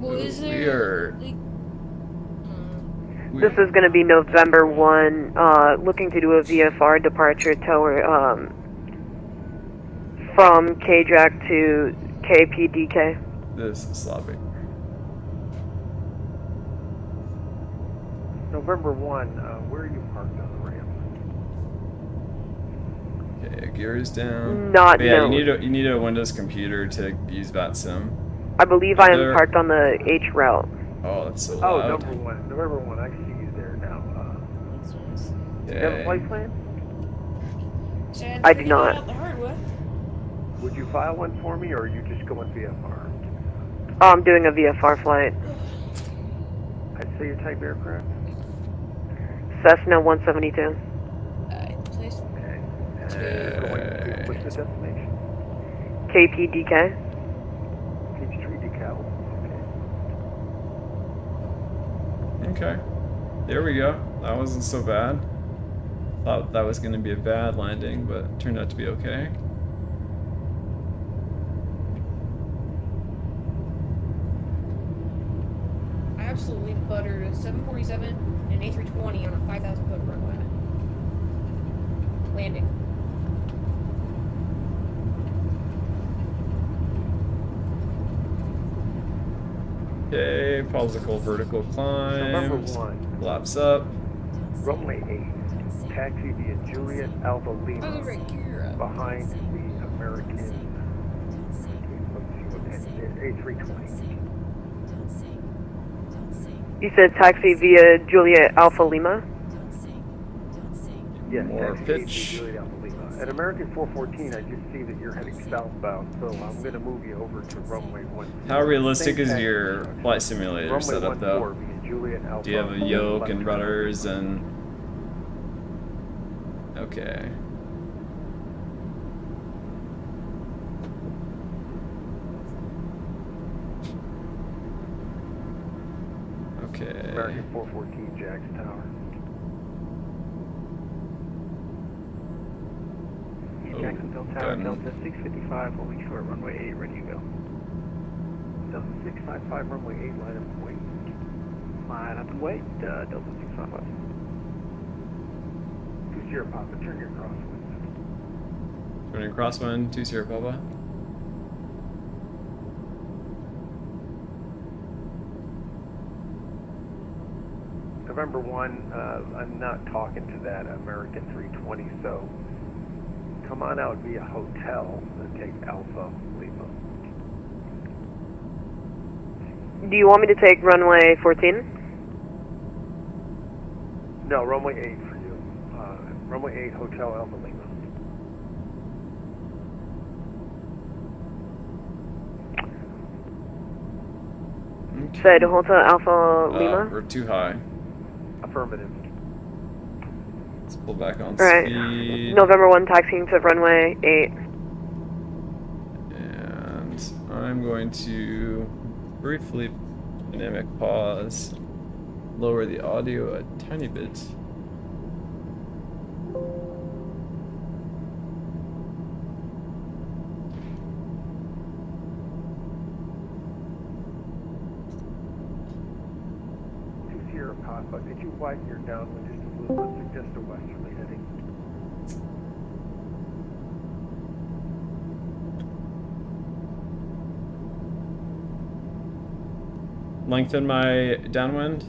Well, is we there are. like, This is going to be November 1, looking to do a VFR departure toward, from KJAC to KPDK. This is sloppy. November 1, where are you parked on the ramp? Okay, gears down. Not But yeah, known. you need a Windows computer to use VATSIM. I believe I am parked on the H route. Oh, that's so Oh, loud. November 1, I see you there now. Do you have a Okay. flight plan? I do not. Would you file one for me, or are you just going VFR? Oh, I'm doing a VFR flight. I'd say your type aircraft. Cessna 172. Okay. What's the destination? KPDK. Peachtree decal. Okay. There we go. That wasn't so bad. Thought that was going to be a bad landing, but it turned out to be okay. I absolutely buttered a 747 and an A320 on a 5,000-foot runway. Landing. Okay, popsicle vertical climb. November 1. Laps up. Runway 8. Taxi via Juliet Alpha Lima. Behind the American A320. You said taxi via Juliet Alpha Lima? Yes, More taxi pitch. via Juliet Alpha Lima. At American 414, I just see that you're heading southbound, so I'm going to move you over to runway 1. How realistic Same is taxi your instruction. flight simulator Runway setup 14 though? via Juliet Alpha. Do you have a yoke and left rudders and... Okay. Okay. American 414 Jax Tower. Oh, Jacksonville Tower, done. Delta 655, holding short, runway 8, ready to go. Delta 655, runway 8, line up and wait. Line up and wait, Delta 655. 20 Papa, turn your crosswind. Turning crosswind, 20 Papa. November 1, I'm not talking to that American 320, so come on out via hotel and take Alpha Lima. Do you want me to take runway 14? No, runway 8 for you. Runway 8, Hotel Alpha Lima. Okay. Said Hotel Alpha Lima? We're too high. Affirmative. Let's pull back on Alright. speed. November 1 taxiing to runway 8. And I'm going to briefly dynamic pause, lower the audio a tiny bit. Sierra Papa, did you widen your downwind just a little bit, suggest a westerly heading? Lengthen my downwind.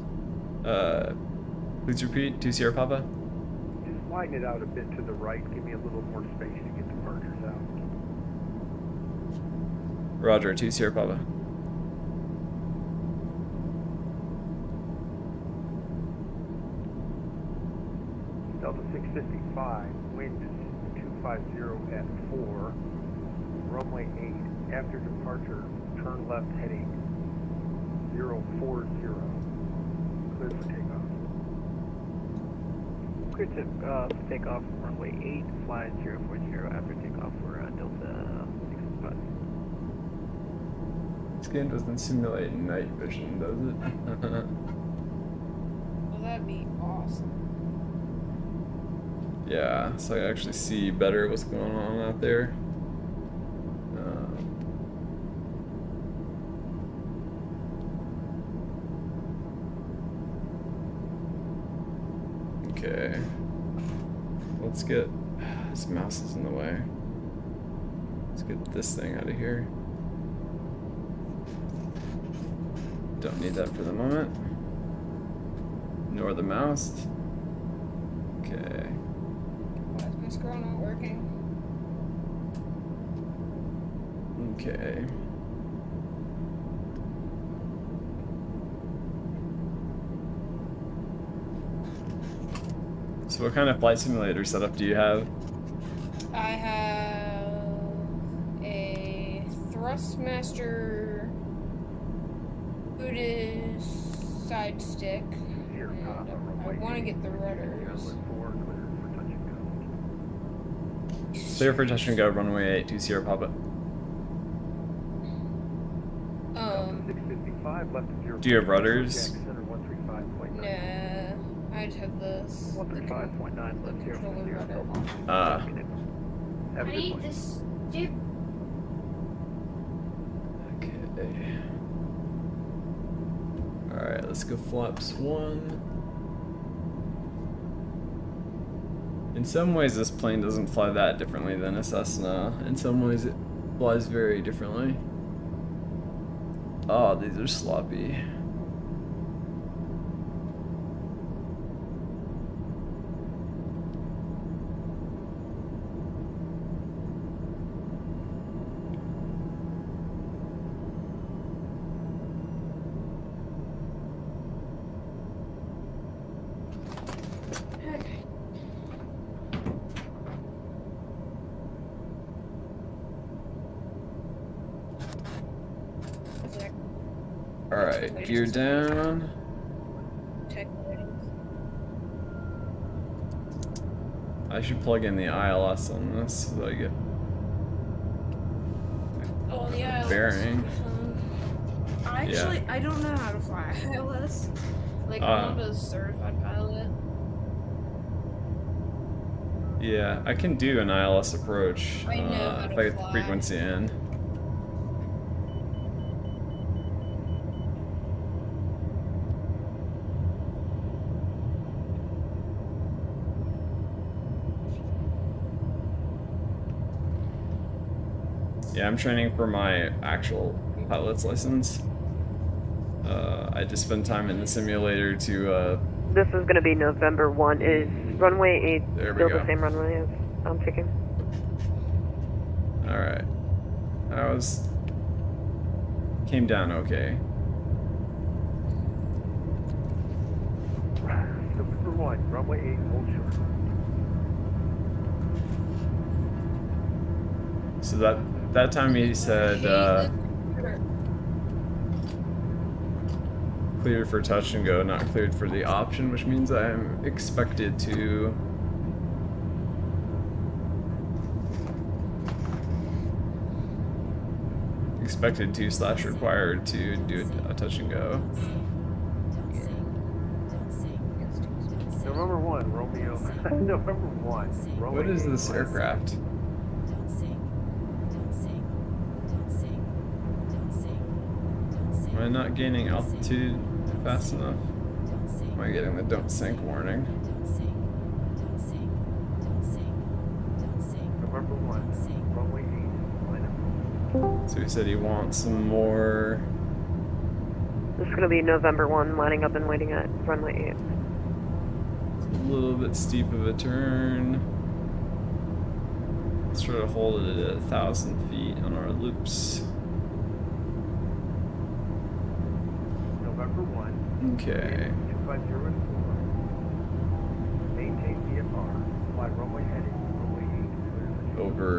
Please repeat, 2 Sierra Papa. Just widen it out a bit to the right, give me a little more space to get departures out. Roger, 2 Sierra Papa. Delta 655, wind is 250 at 4, runway 8, after departure, turn left heading 040, clear for takeoff. Clear to take off runway 8, fly 040 after takeoff for Delta 655. This game doesn't simulate night vision, does it? Well, that'd be awesome. Yeah, so I actually see better what's going on out there. Okay. Let's get... This mouse is in the way. Let's get this thing out of here. Don't need that for the moment. Nor the mouse. Okay. Why is my scroll not working? Okay. So what kind of flight simulator setup do you have? I have a Thrustmaster Buddhist side stick. And I want to get the rudders. Clear for touch and go, runway 8, 20 Papa. Do you have rudders? Nah, I just have the controller rudder. I need this. Okay. Alright, let's go flaps 1. In some ways this plane doesn't fly that differently than a Cessna. In some ways it flies very differently. Oh, these are sloppy. Alright, gear down. I should plug in the ILS on this so that I get bearing. I don't know how to fly ILS. Like, I'm not a certified pilot. Yeah, I can do an ILS approach I know how if to I get the fly. frequency in. Yeah, I'm training for my actual pilot's license. I just spend time in the simulator to This is going to be November 1. Is runway 8 There we still go. the same runway as I'm taking? Alright. Came down okay. November 1, runway 8, hold short. So that time he said cleared for touch and go, not cleared for the option, which means I'm expected to / required to do a touch and go. November 1, Romeo. November 1, Romeo. What is this aircraft? Am I not gaining altitude fast enough? Am I getting the don't sink warning? November 1, runway 8, line up. So he said he wants some more. This is going to be November 1, lining up and waiting at runway 8. A little bit steep of a turn. Let's try to hold it at 1,000 feet on our loops. November 1. Okay. 250 and 4. Maintain VFR. Fly runway heading. Runway 8. Clear. Over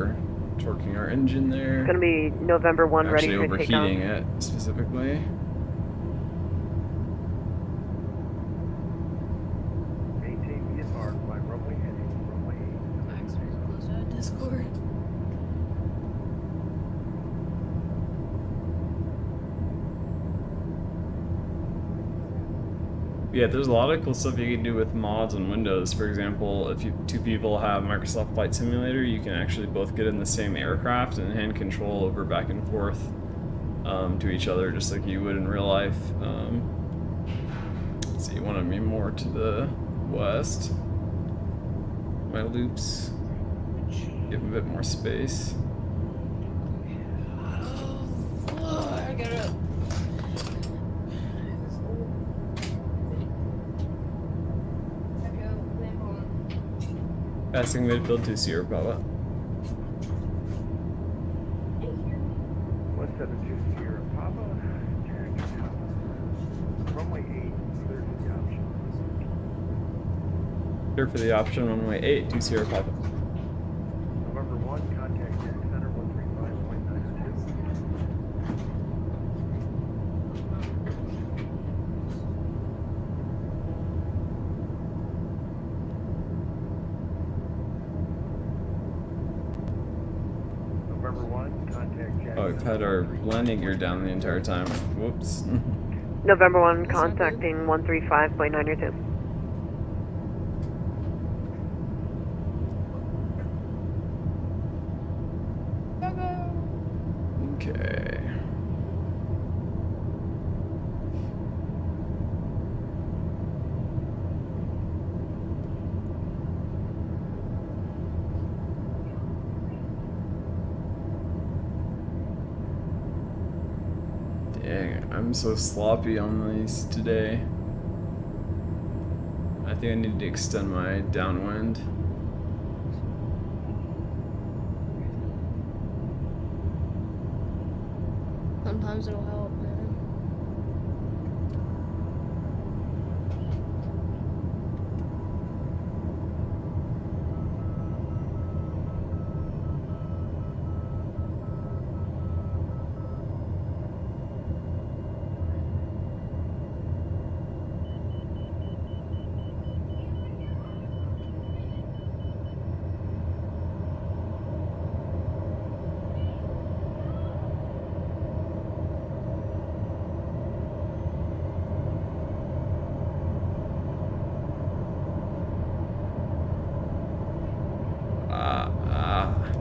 torquing our engine there. It's going to be November 1, ready Actually to take off. overheating it specifically. Maintain VFR. Fly runway heading. Runway 8. Max, are you close to Discord? Yeah, there's a lot of cool stuff you can do with mods on Windows. For example, if two people have Microsoft Flight Simulator, you can actually both get in the same aircraft and hand control over back and forth to each other, just like you would in real life. Let's see, you want to be more to the west. My loops. Give a bit more space. Oh, I gotta. Passing midfield to Sierra Papa. 172 Sierra Papa, Jack Papa. Runway 8, clear for the option. Clear for the option, runway 8 to Sierra Papa. November 1, contact Jack Center 135.92. November 1, contact Jack Oh, we've had our landing gear down the entire time. Whoops. November 1, contacting 135.92. Okay. Dang, I'm so sloppy on these today. I think I need to extend my downwind. Sometimes it'll help, man.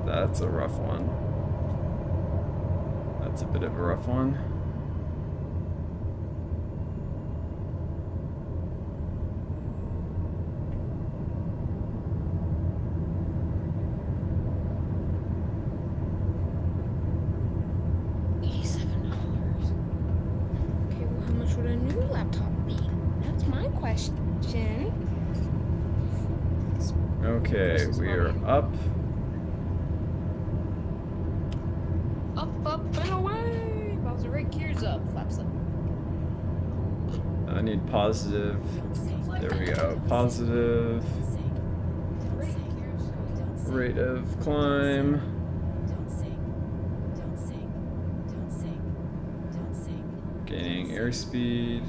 That's a rough one. That's a bit of a rough one. $87. Okay, well, how much would a new laptop be? That's my question. Okay, we are up. Up and away! Bowser, right gears up, flaps up. I need positive. There we go. Positive. Rate of climb. Gaining airspeed.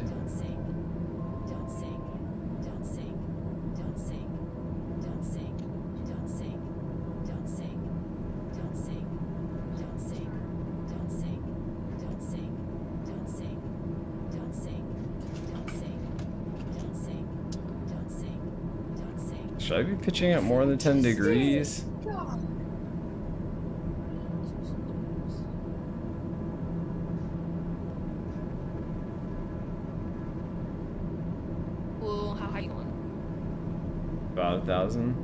Should I be pitching at more than 10 degrees? Well, how high you going? About 1,000.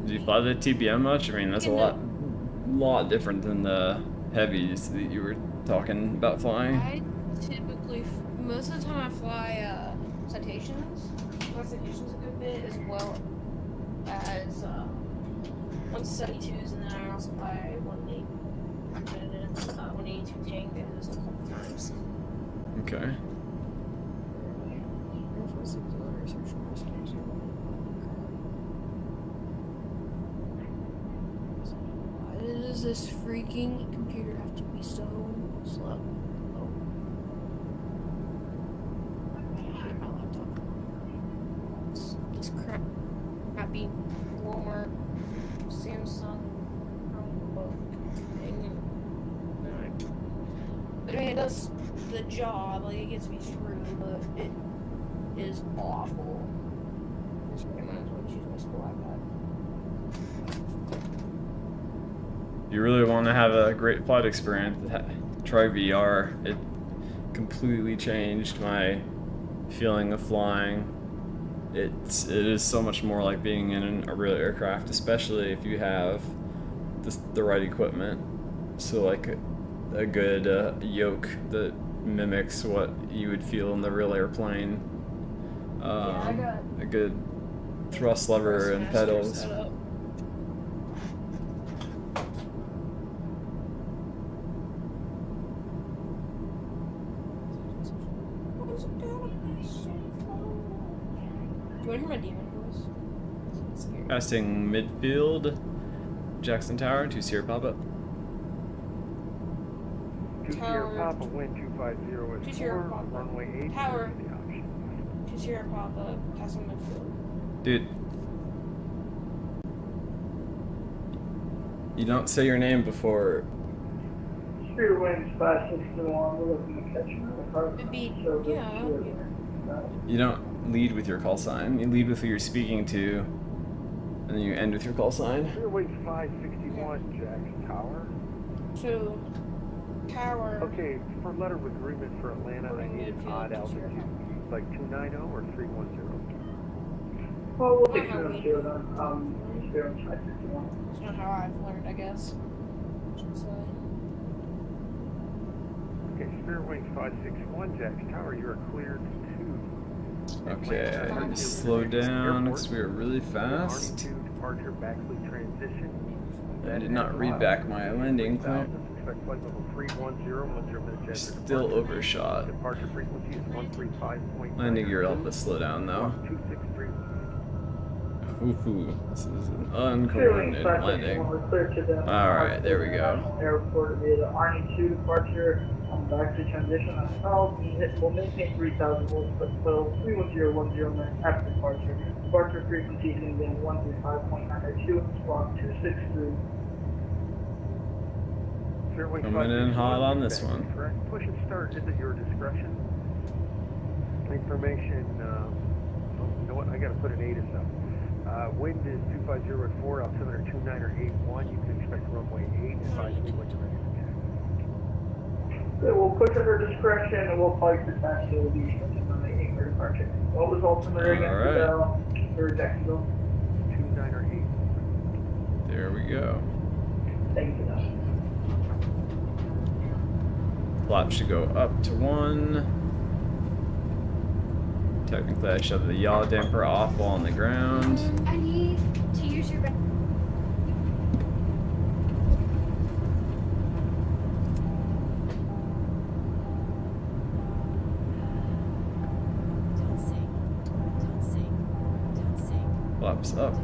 Did you fly the TBM much? I mean, that's a lot different than the heavies that you were talking about flying. I typically, most of the time I fly citations. Fly citations a good bit, as well as 172s, and then I also fly 182 tangos a couple times. Okay. Why does this freaking computer have to be so slow? This crappy Walmart Samsung thing. But I mean, it does the job, like it gets me through, but it is awful. I just might as well choose my school iPad. If you really want to have a great flight experience, try VR. It completely changed my feeling of flying. It is so much more like being in a real aircraft, especially if you have the right equipment. So like a good yoke that mimics what you would feel in the real airplane. A good thrust lever and pedals. Do you want to hear my demon voice? It's scary. Passing midfield, Jackson Tower, 2 Sierra Papa. 2 Sierra Papa, wind 250 at 2 Sierra 4, Papa. runway 8. Tower. 2 Sierra Papa, passing midfield. Dude. You don't say your name before. Spirit Wings 561, we're looking to catch another car. It'd be, yeah. You don't lead with your call sign. You lead with who you're speaking to, and then you end with your call sign. Spirit Wings 561, Jackson Tower. So, Tower. Okay, for letter of agreement for Atlanta, I need an odd altitude. Like 290 or 310? Well, we'll take 210 then. Spirit Wings 561. That's not how I've learned, I guess. Okay, Spirit Wings 561, Jackson Tower, you are cleared to. Okay, I need to slow down because we are really fast. Departure backfleet transition. I did not read back my landing plan. Expect flight level 310, Still overshot. Departure frequency is 135.9. Landing gear help us slow down though. 263. Ooh, this is an uncoordinated landing. Alright, there we go. Airport via the Arnie 2 departure. Back to transition on south. We'll maintain 3,000 volts, but so 31010 after departure. Departure frequency is going to be 135.902, squawk 263. Coming in hot on this one. Correct. Push and start is at your discretion. Information, oh, you know what, I gotta put an 8 up. Wind is 250 at 4, altimeter 29 or 81. You can expect runway 8 and 5 speed when you're ready to taxi. Yeah, we'll push at her discretion and we'll flight the taxi. We'll be expecting runway 8 for departure. What was altimeter again for Jacksonville? 29 or 8. There we go. Thank you for that. Flap should go up to 1. Technically, I should have the yaw damper off while on the ground. I need to use your back. Flaps up.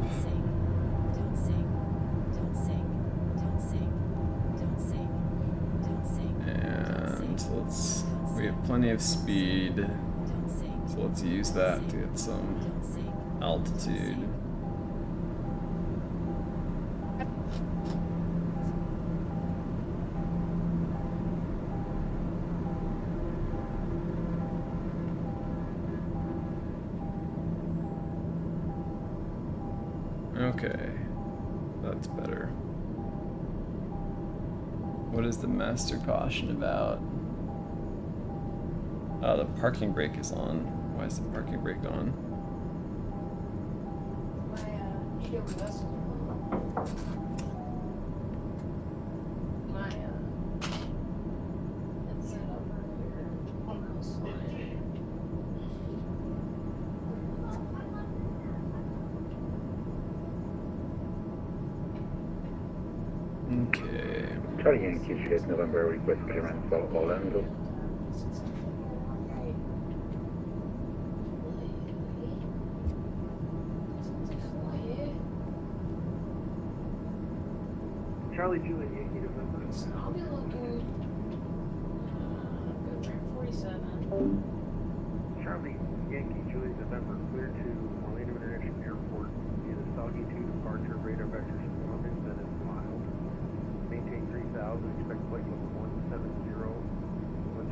And we have plenty of speed. So let's use that to get some altitude. Okay, that's better. What is the master caution about? The parking brake is on. Why is the parking brake on? My GWS. My it's set up earlier. Almost fine. Okay. Charlie Yankee Juliet, November, request clearance for Orlando. Charlie Juliet Yankee November. So I'll be looking. Good track 47. Charlie Yankee Juliet November clear to Orlando International Airport via the Soggy 2 departure. Radar vector performance that is mild. Maintain 3,000. Expect flight level 170.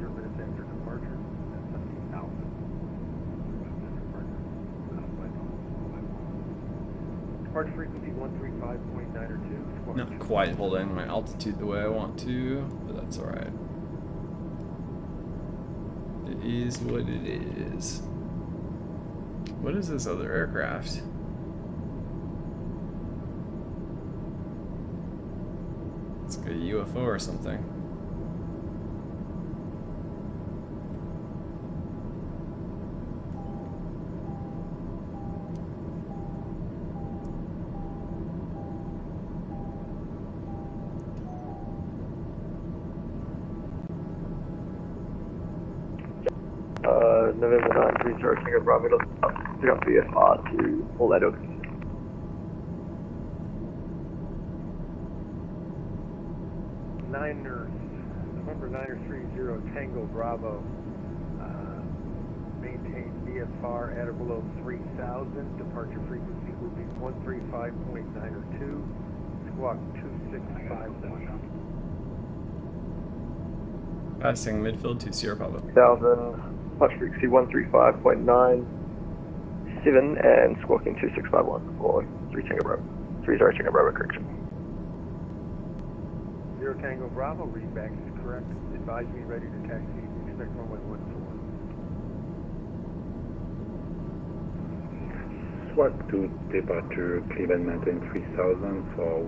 10 minutes after departure. That's 17,000. Departure frequency 135.9 or 2. Not quite holding my altitude the way I want to, but that's alright. It is what it is. What is this other aircraft? It's like a UFO or something. November 930 Tango Bravo, pick up VFR to Orlando. November 930 Tango Bravo, maintain VFR at or below 3,000, departure frequency will be 135.902, squawk 2651. Passing midfield to Sierra Papa. 1000, departure frequency 135.97, and squawking 2651 for 30 Tango Bravo correction. 0 Tango Bravo, readback is correct. Advise me ready to taxi. Expect runway 14. Squawk 2 departure, Cleveland Mountain 3000 for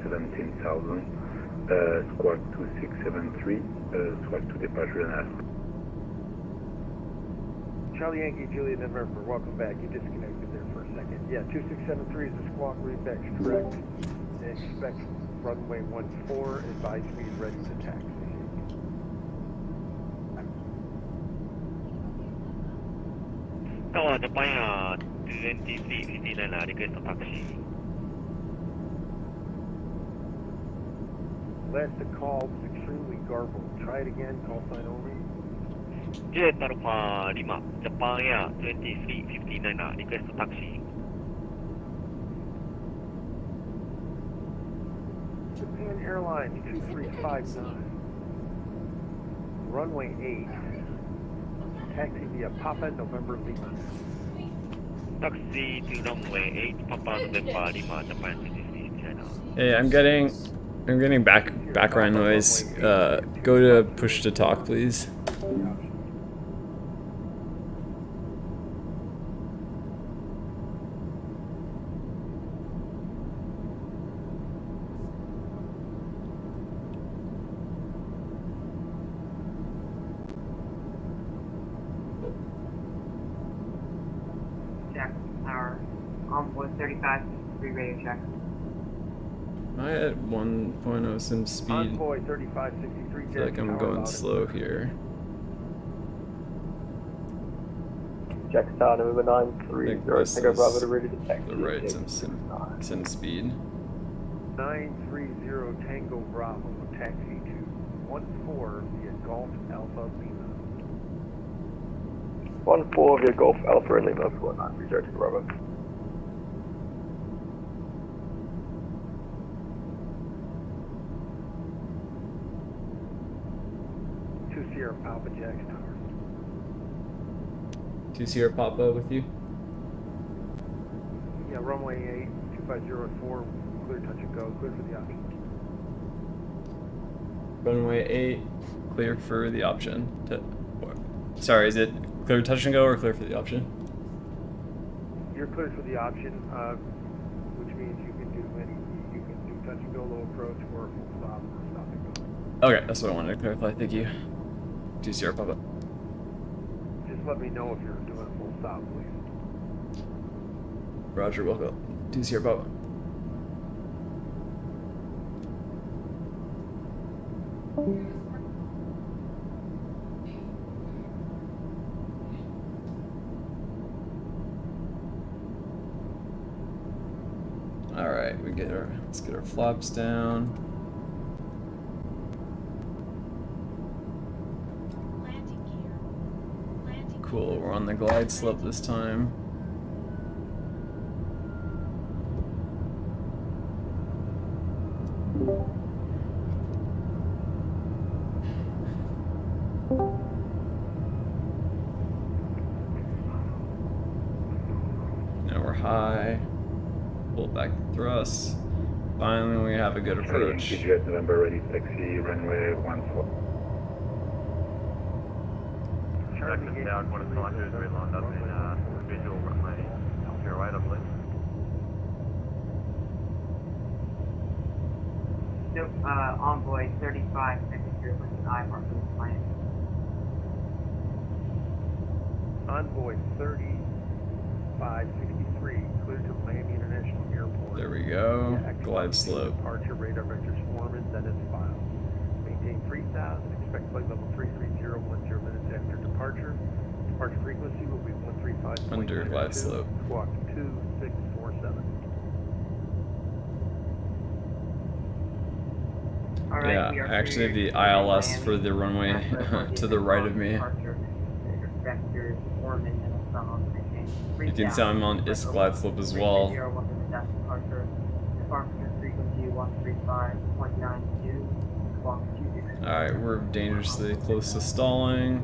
17,000. Squawk 2673, Squawk 2 departure and ask. Charlie Yankee, Juliet November, welcome back. You disconnected there for a second. Yeah, 2673 is the squawk, readback is correct. Expect runway 14, advise me ready to taxi. Tower Japan 2359 request to taxi. Last call was extremely garbled. Try it again, call sign only. Jet Alpha Lima, Japan Air 2359 request to taxi. Japan Airlines 2359. Runway 8. Taxi via Papa November Lima. Taxi to runway 8, Papa November Lima, Japan 2359. Hey, I'm getting background noise. Go to push to talk, please. Envoy 35, 3 radio check. Am I at 1.0 sim speed? Envoy 3563. I feel like I'm going slow here. Jack Star, November 930, Tango Bravo to ready to taxi. The right sim speed. 930 Tango Bravo, taxi to 14 via Golf Alpha Lima. 14 via Golf Alpha and Lima for 930 Tango Bravo. Sierra Papa Jack's Tower. 2 Sierra Papa with you? Yeah, runway 8, 2504, clear touch and go, clear for the option. Runway 8, clear for the option. Sorry, is it clear touch and go or clear for the option? You're clear for the option, which means you can do touch and go, low approach, or full stop, or stop and go. Okay, that's what I wanted to clarify. Thank you. 2 Sierra Papa. Just let me know if you're doing a full stop, please. Roger, welcome. 2 Sierra Papa. All right, let's get our flaps down. Cool, we're on the glide slope this time. Now we're high. Pull back the thrust. Finally, we have a good approach. TGS November ready taxi, runway 14. Jackson down, one of the launchers, we lined up in visual runway to your right, I believe. Nope, Envoy 35, second with an eye mark on the plan. Envoy 3563, clear to Miami International Airport. There we go. Glide slope. Departure radar vectors form and then it's filed. Maintain 3000, expect flight level 330, 10 minutes after departure. departure. Departure frequency will be 135. Under glide slope. Squawk 2647. Alright, Yeah, we are I actually have the cleared for ILS for the runway to the right of me. You can see I'm on its glide slope as well. Alright, we're dangerously close to stalling.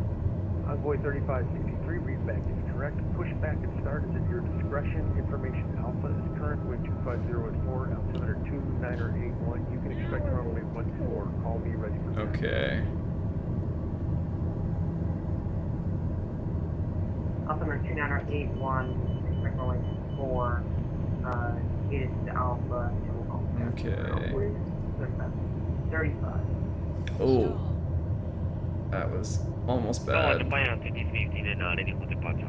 Envoy 3563, read back is correct. Push back and start is at your discretion. Information Alpha is current, wind 250 at 4, altimeter 2981. You can expect runway 14. Call me ready for taxi. Okay. Altimeter 2981, expect runway 4, it is the Alpha. Okay. 35. Oh. That was almost bad. Japan 2015 and ready for departure.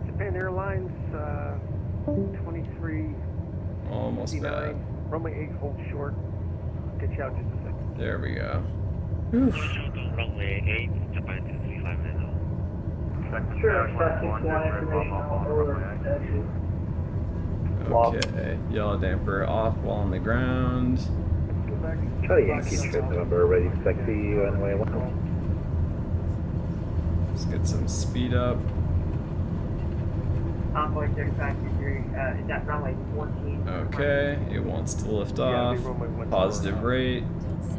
Japan Airlines 23. Almost bad. Runway 8, hold short. Get you out just a second. There we go. Runway 8, Japan 235 now. Sure, that's information over. Okay, yellow damper off while on the ground. Charlie Yankee, Trip November, ready to taxi, runway 1. Let's get some speed up. Envoy 3523, is that runway 14? Okay, it wants to lift off. Positive rate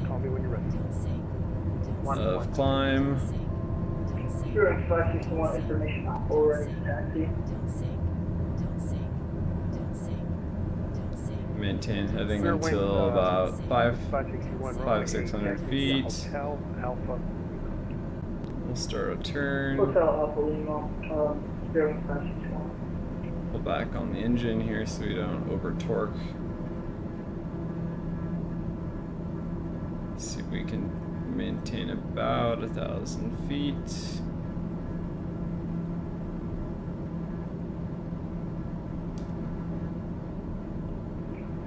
Call me when you're ready. of climb. Sure, 561 information over taxi. Maintain heading until about 600 feet. Alpha. We'll start a turn. Hotel Alpha Lima, 0561. Pull back on the engine here so we don't over torque. See if we can maintain about 1,000 feet.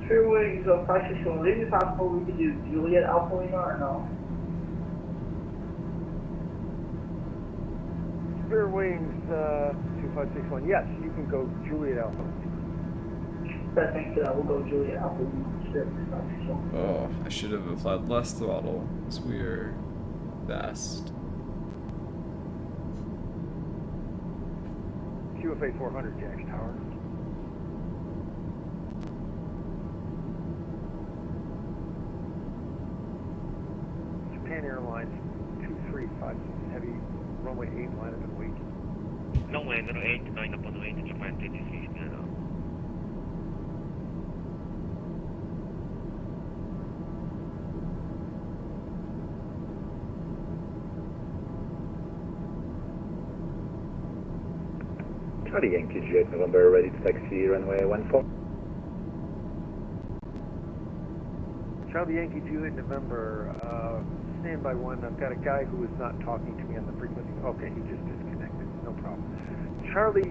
Sure, wings 561. Is it possible we could do Juliet Alpha Lima or no? Spare Wings 2561. Yes, you can go Juliet Alpha. I think we'll go Juliet Alpha Lima. Sure, 561. Oh, I should have applied less throttle because we are fast. QFA 400, Jax Tower. Japan Airlines 2356 Heavy, runway 8, line up and wait. Runway 08, 9 upon 8, Japan 23 now. Charlie Yankee, Juliet November, ready to taxi, runway 14. Charlie Yankee, Juliet November, standby 1. I've got a guy who is not talking to me on the frequency. Okay, he just disconnected. No problem. Charlie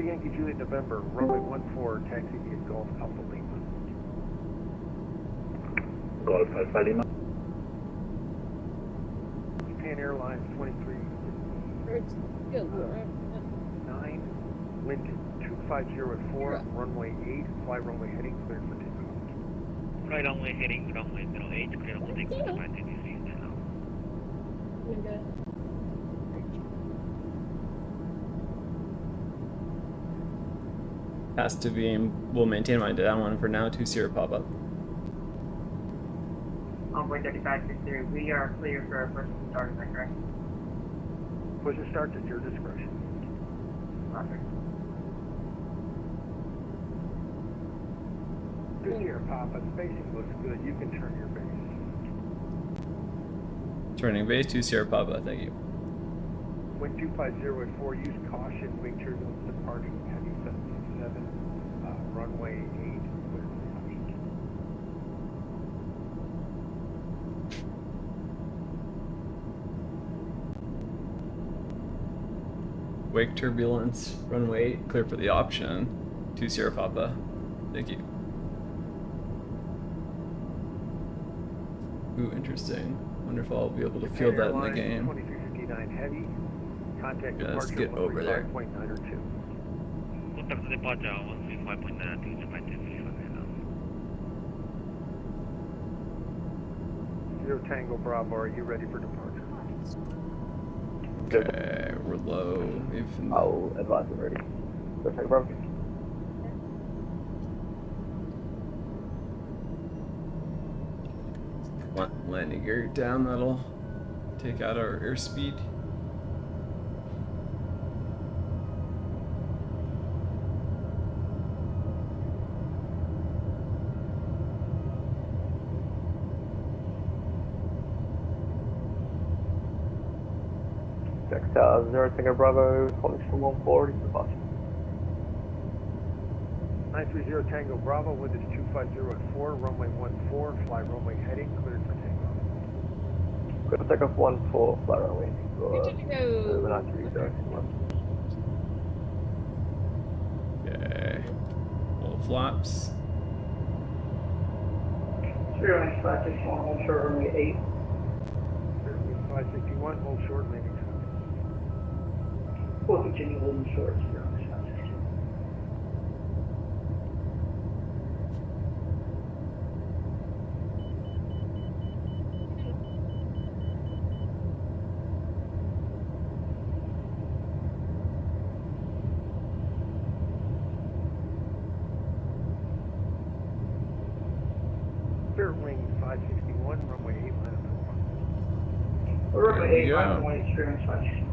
Yankee, Juliet November, runway 14, taxi via Golf Alpha Lima. Golf Alpha Lima. Japan Airlines 23. 9, wind 250 at 4, runway 8, fly runway heading clear for takeoff. Fly runway heading, runway 08, clear for takeoff, Japan 23 now. Has to be, we'll maintain my down one for now, 2-0 Papa. Envoy 3563, we are clear for our first start, is that correct? Push and start at your discretion. Roger. Good here, Papa. Spacing looks good. You can turn your base. Turning base, 2-0 Papa, thank you. Wind 250 at 4, use caution, wing turbulence departing, heavy 767, runway 8, clear for takeoff. Wake turbulence, runway 8, clear for the option. 2-0 Papa, thank you. Ooh, interesting. Wonder if I'll be able to field that in the game. 2359 heavy. Contact Yeah, let's departure get over there. 135.902. Contact departure 135.902, Japan 1035 now. Zero Tango Bravo, are you ready for departure? Okay, we're low. I'll advise I'm ready. Zero Tango Bravo. Landing gear down, that'll take out our airspeed. Next Zero Tango Bravo, calling from 140 to departure. 930 Tango Bravo, wind is 250 at 4, runway 14, fly runway heading, cleared for takeoff. Good takeoff 14, fly runway. Okay. Full flaps. 561, hold short runway 8. 561, hold short, landing time. We'll continue holding short, 561. Spirit wing 561, runway 8, line up. Runway 8, line 1, experience 561.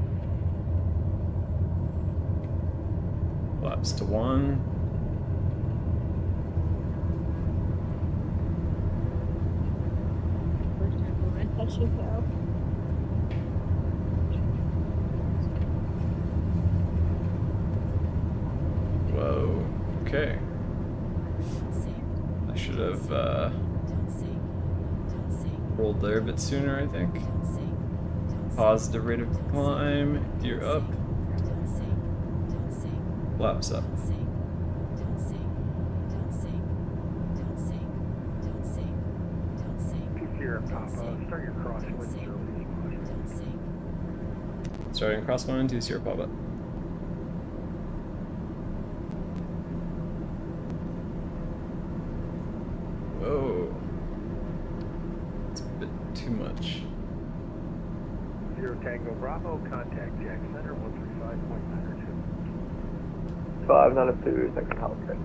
Flaps to 1. Whoa. Okay. I should have rolled there a bit sooner, I think. Positive rate of climb. Gear up. Flaps up. Sierra Papa, start your crosswind 0. Starting crosswind to Sierra Papa. Whoa. It's a bit too much. 0 Tango Bravo, contact Jack Center 135.902. 592, second helicopter.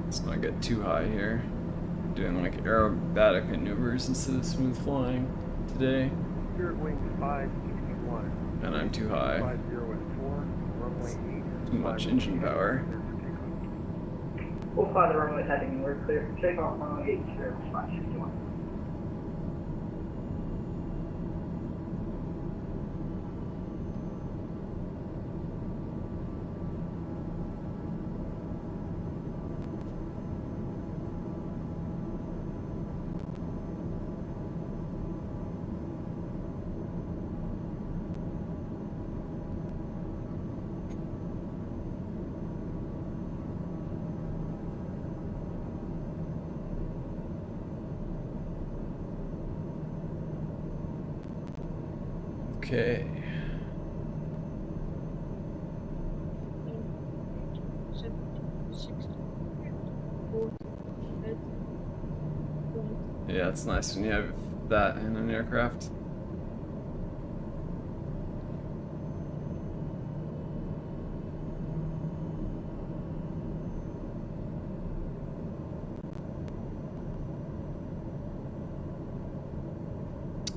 Let's not get too high here. Doing like aerobatic maneuvers instead of smooth flying today. Spirit wing 561. And I'm too high. 50 at 4, runway 8. Too much engine power. We'll fly the runway heading and we're clear for takeoff runway 8, experience 561. Okay. Yeah, it's nice when you have that in an aircraft.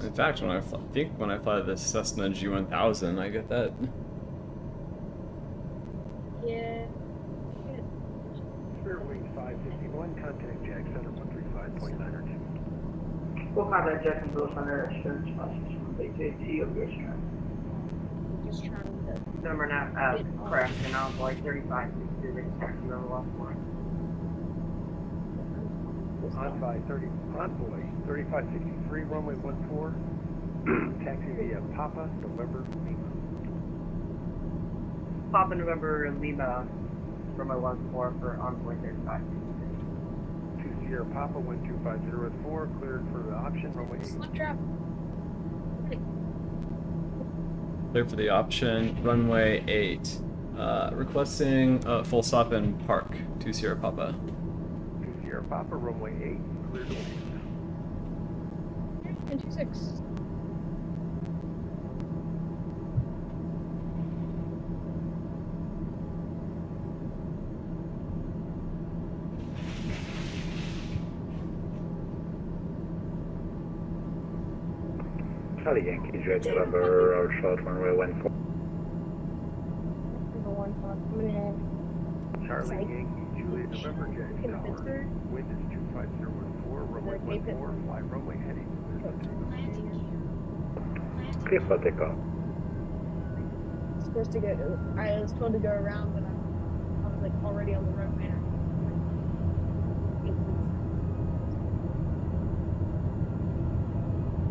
In fact, when I fly the Cessna G1000, I get that. Yeah. Spirit wing 551, contact Jack Center 135.902. We'll contact Jacksonville Center, experience 561, AT of your strength. Just trying to. Number 9, crash and envoy 3562, taxi on the left line. Envoy 3563, runway 14. Taxi via Papa, November, Lima. Papa November Lima, runway 14 for envoy 35. 2 Sierra Papa 1250 at 4, cleared for the option, runway 8. Slip trap. Clear for the option, runway 8. Requesting full stop and park, 2 Sierra Papa. 2 Sierra Papa, runway 8, cleared to land. 26. Charlie Yankee, Jet November, our short runway 14. Charlie Yankee, Juliet November, Jack Tower. Wind is 25014, runway 14, fly runway heading. Clear for takeoff. Supposed to go. I was told to go around, but I was like already on the runway.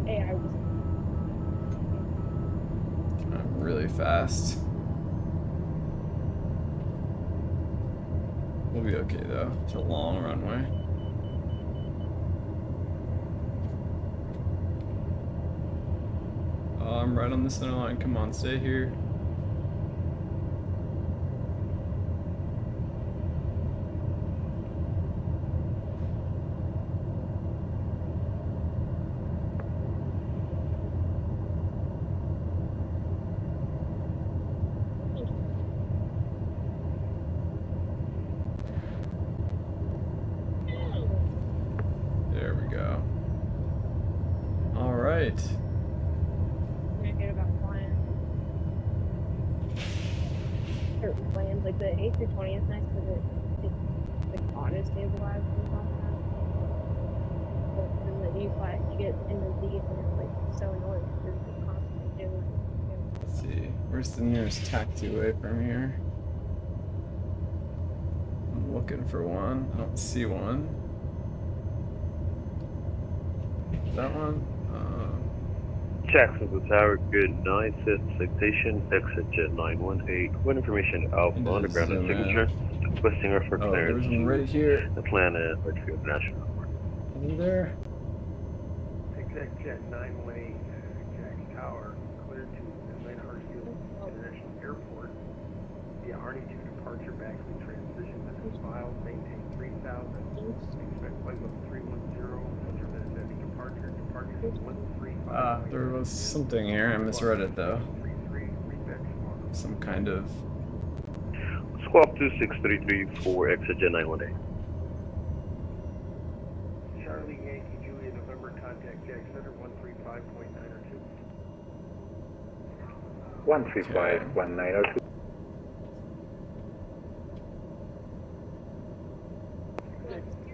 Hey, I was. I'm really fast. We'll be okay though. It's a long runway. Oh, I'm right on the center line. Come on, stay here. There we go. All right. Certain planes, like the A320 is nice because it's like auto stabilized and all that. But then the E-fly, you get in the Z and it's like so annoying because it's constantly doing. Let's see. Where's the nearest taxiway from here? I'm looking for one. I don't see one. That one? Jacksonville Tower, good night. Set citation, exit jet 918. Wind information Alpha underground and signature. Requesting her for clearance. There's one right here. Atlanta, Redfield National. Over there. Exec jet 918, Jack Tower, cleared to Atlanta Hartsfield International Airport. Via Arnie 2 departure, back to transition minutes miles, maintain 3000. Expect flight level 310, 100 minutes after departure. Departure is 135. There was something here. I misread it though. Some kind of. Squawk 26334, exit jet 918. Charlie Yankee Juliet November, contact Jack Center 135.902. 135.902.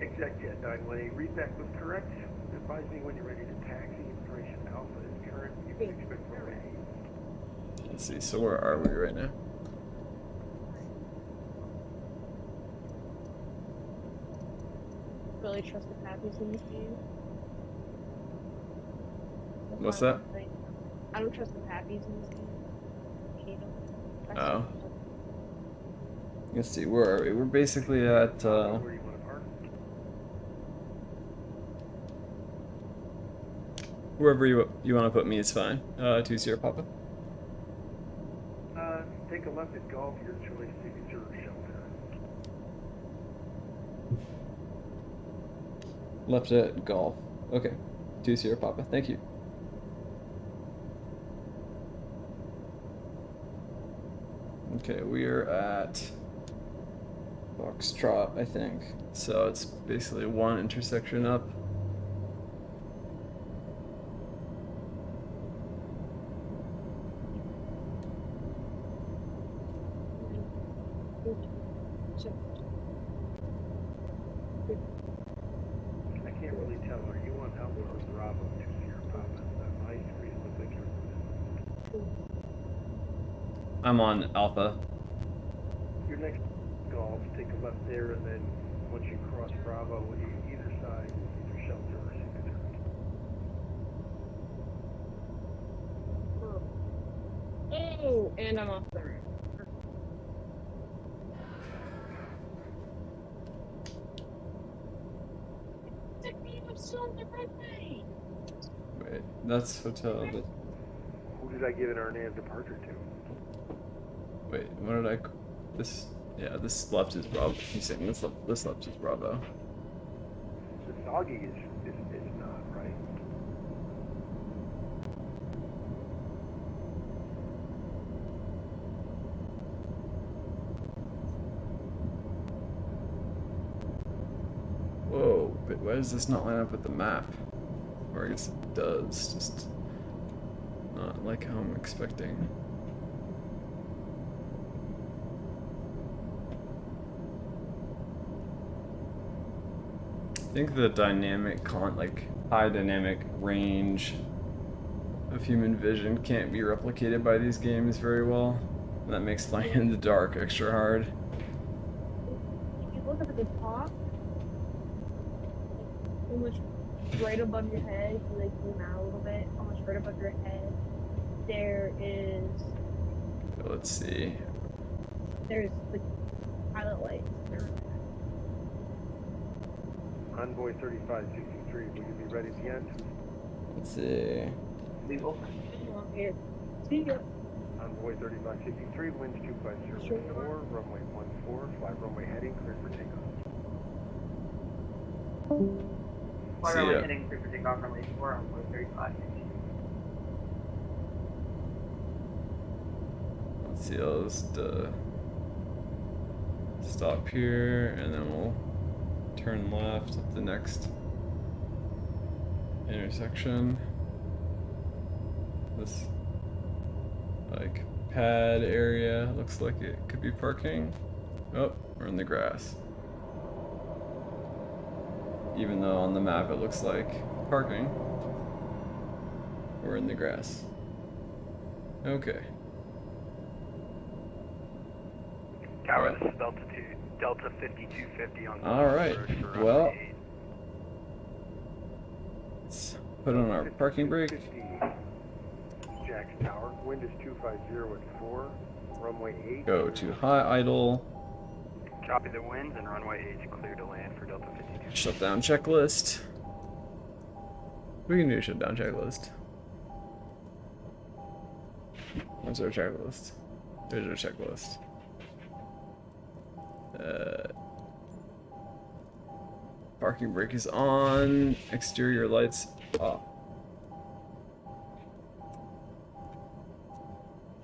Exec jet 918, readback was correct. Advise me when you're ready to taxi. Information Alpha is current. You can expect runway 8. Let's see. So where are we right now? Really trust the Pappies in this game. What's that? I don't trust the Pappies in this game. Oh. Let's see. Where are we? We're basically at. Wherever you want to put me is fine. 2 Sierra Papa. Take a left at Golf, your choice, signature or shelter. Left at Golf. Okay. 2 Sierra Papa. Thank you. Okay, we are at Foxtrot, I think. So it's basically one intersection up. I can't really tell. Are you on Alpha or Bravo 2 Sierra Papa? My screen looks like you're. I'm on Alpha. Your next Golf, take a left there, and then once you cross Bravo, either side, either shelter or signature. Oh, and I'm off the road. still on the runway. Wait, that's hotel. Who did I give an RNAV departure to? Wait, what did I? This, yeah, this left is Bravo. He's saying this left is Bravo. The Soggy is not, right? Whoa, but why does this not line up with the map? Or I guess it does, just not like how I'm expecting. I think the dynamic high dynamic range of human vision can't be replicated by these games very well. And that makes flying in the dark extra hard. If you look up at the top, almost right above your head, if you like zoom out a little bit, almost right above your head, there is. So let's see. There's the pilot lights. Envoy 3563, will you be ready at the end? Let's see. Leave open. See ya. Envoy 3563, winds 25014, runway 14, fly runway heading, clear for takeoff. Fly See runway ya. heading, clear for takeoff, runway 4, envoy 3563. Let's see, I'll just stop here and then we'll turn left at the next intersection. This like pad area looks like it could be parking. Oh, we're in the grass. Even though on the map it looks like parking, we're in the grass. Okay. Tower, this is Delta 5250 on. Alright, well, let's put on our parking brake. Jack's Tower, wind is 250 at 4, runway 8. Go to high idle. Copy the winds and runway 8 is clear to land for Delta 52. Shutdown checklist. We can do a shutdown checklist. What's our checklist? There's our checklist. Parking brake is on. Exterior lights off.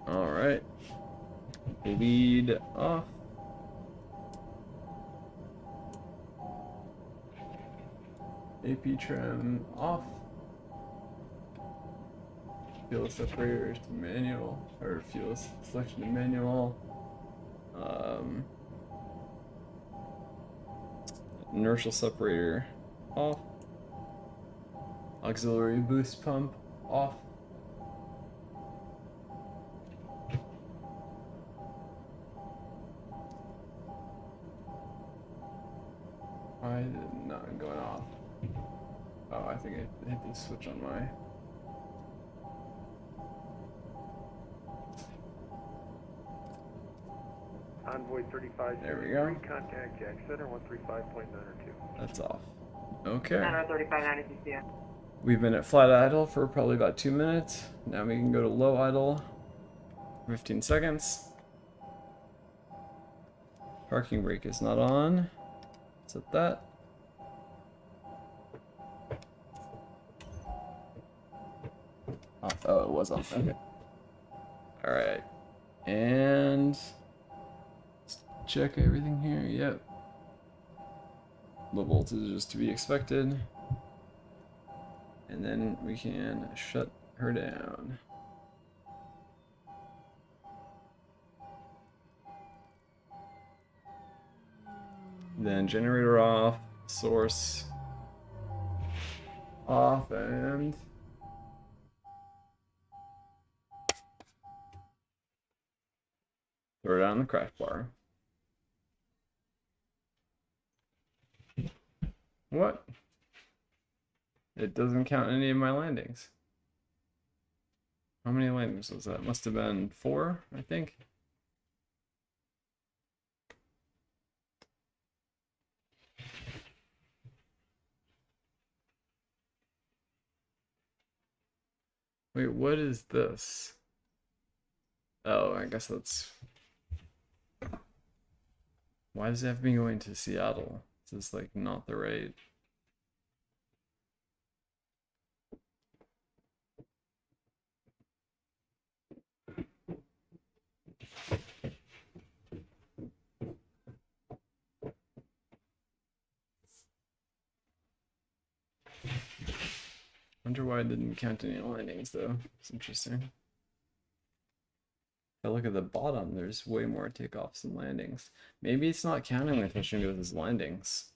Alright. Lead off. AP trim off. Fuel separators to manual, or fuel selection to manual. Inertial separator off. Auxiliary boost pump off. Why is it not going off? Oh, I think I hit the switch on my... Envoy 35. There we go. Contact Jack Center 135.902. That's off. Okay. 935 yeah. We've been at flat idle for probably about 2 minutes. Now we can go to low idle. 15 seconds. Parking brake is not on. Set that. Oh, it was on. Okay. Alright. And let's check everything here. Yep. Low voltage is to be expected. And then we can shut her down. Then generator off, source off, and throw down the crash bar. What? It doesn't count any of my landings. How many landings was that? Must have been 4, I think. Wait, what is this? Oh, I guess that's... Why does it have me going to Seattle? This is like not the right... Wonder why I didn't count any landings though. It's interesting. If I look at the bottom, there's way more takeoffs than landings. Maybe it's not counting my attention to his landings.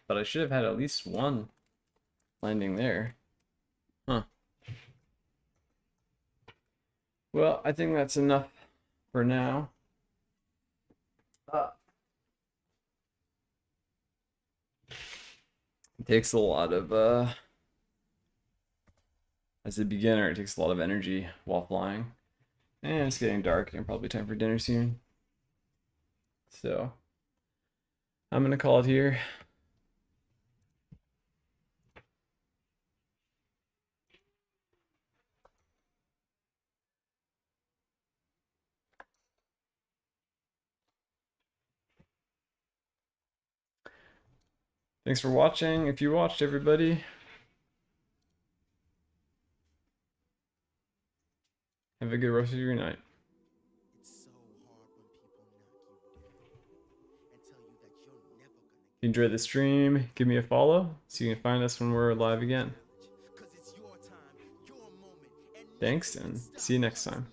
But I should have had at least one landing there. Huh. Well, I think that's enough for now. It takes a lot of, as a beginner, it takes a lot of energy while flying. And it's getting dark and probably time for dinner soon. So, I'm gonna call it here. Thanks for watching. If you watched, everybody, have a good rest of your night. If you enjoyed the stream, give me a follow so you can find us when we're live again. Thanks, and see you next time.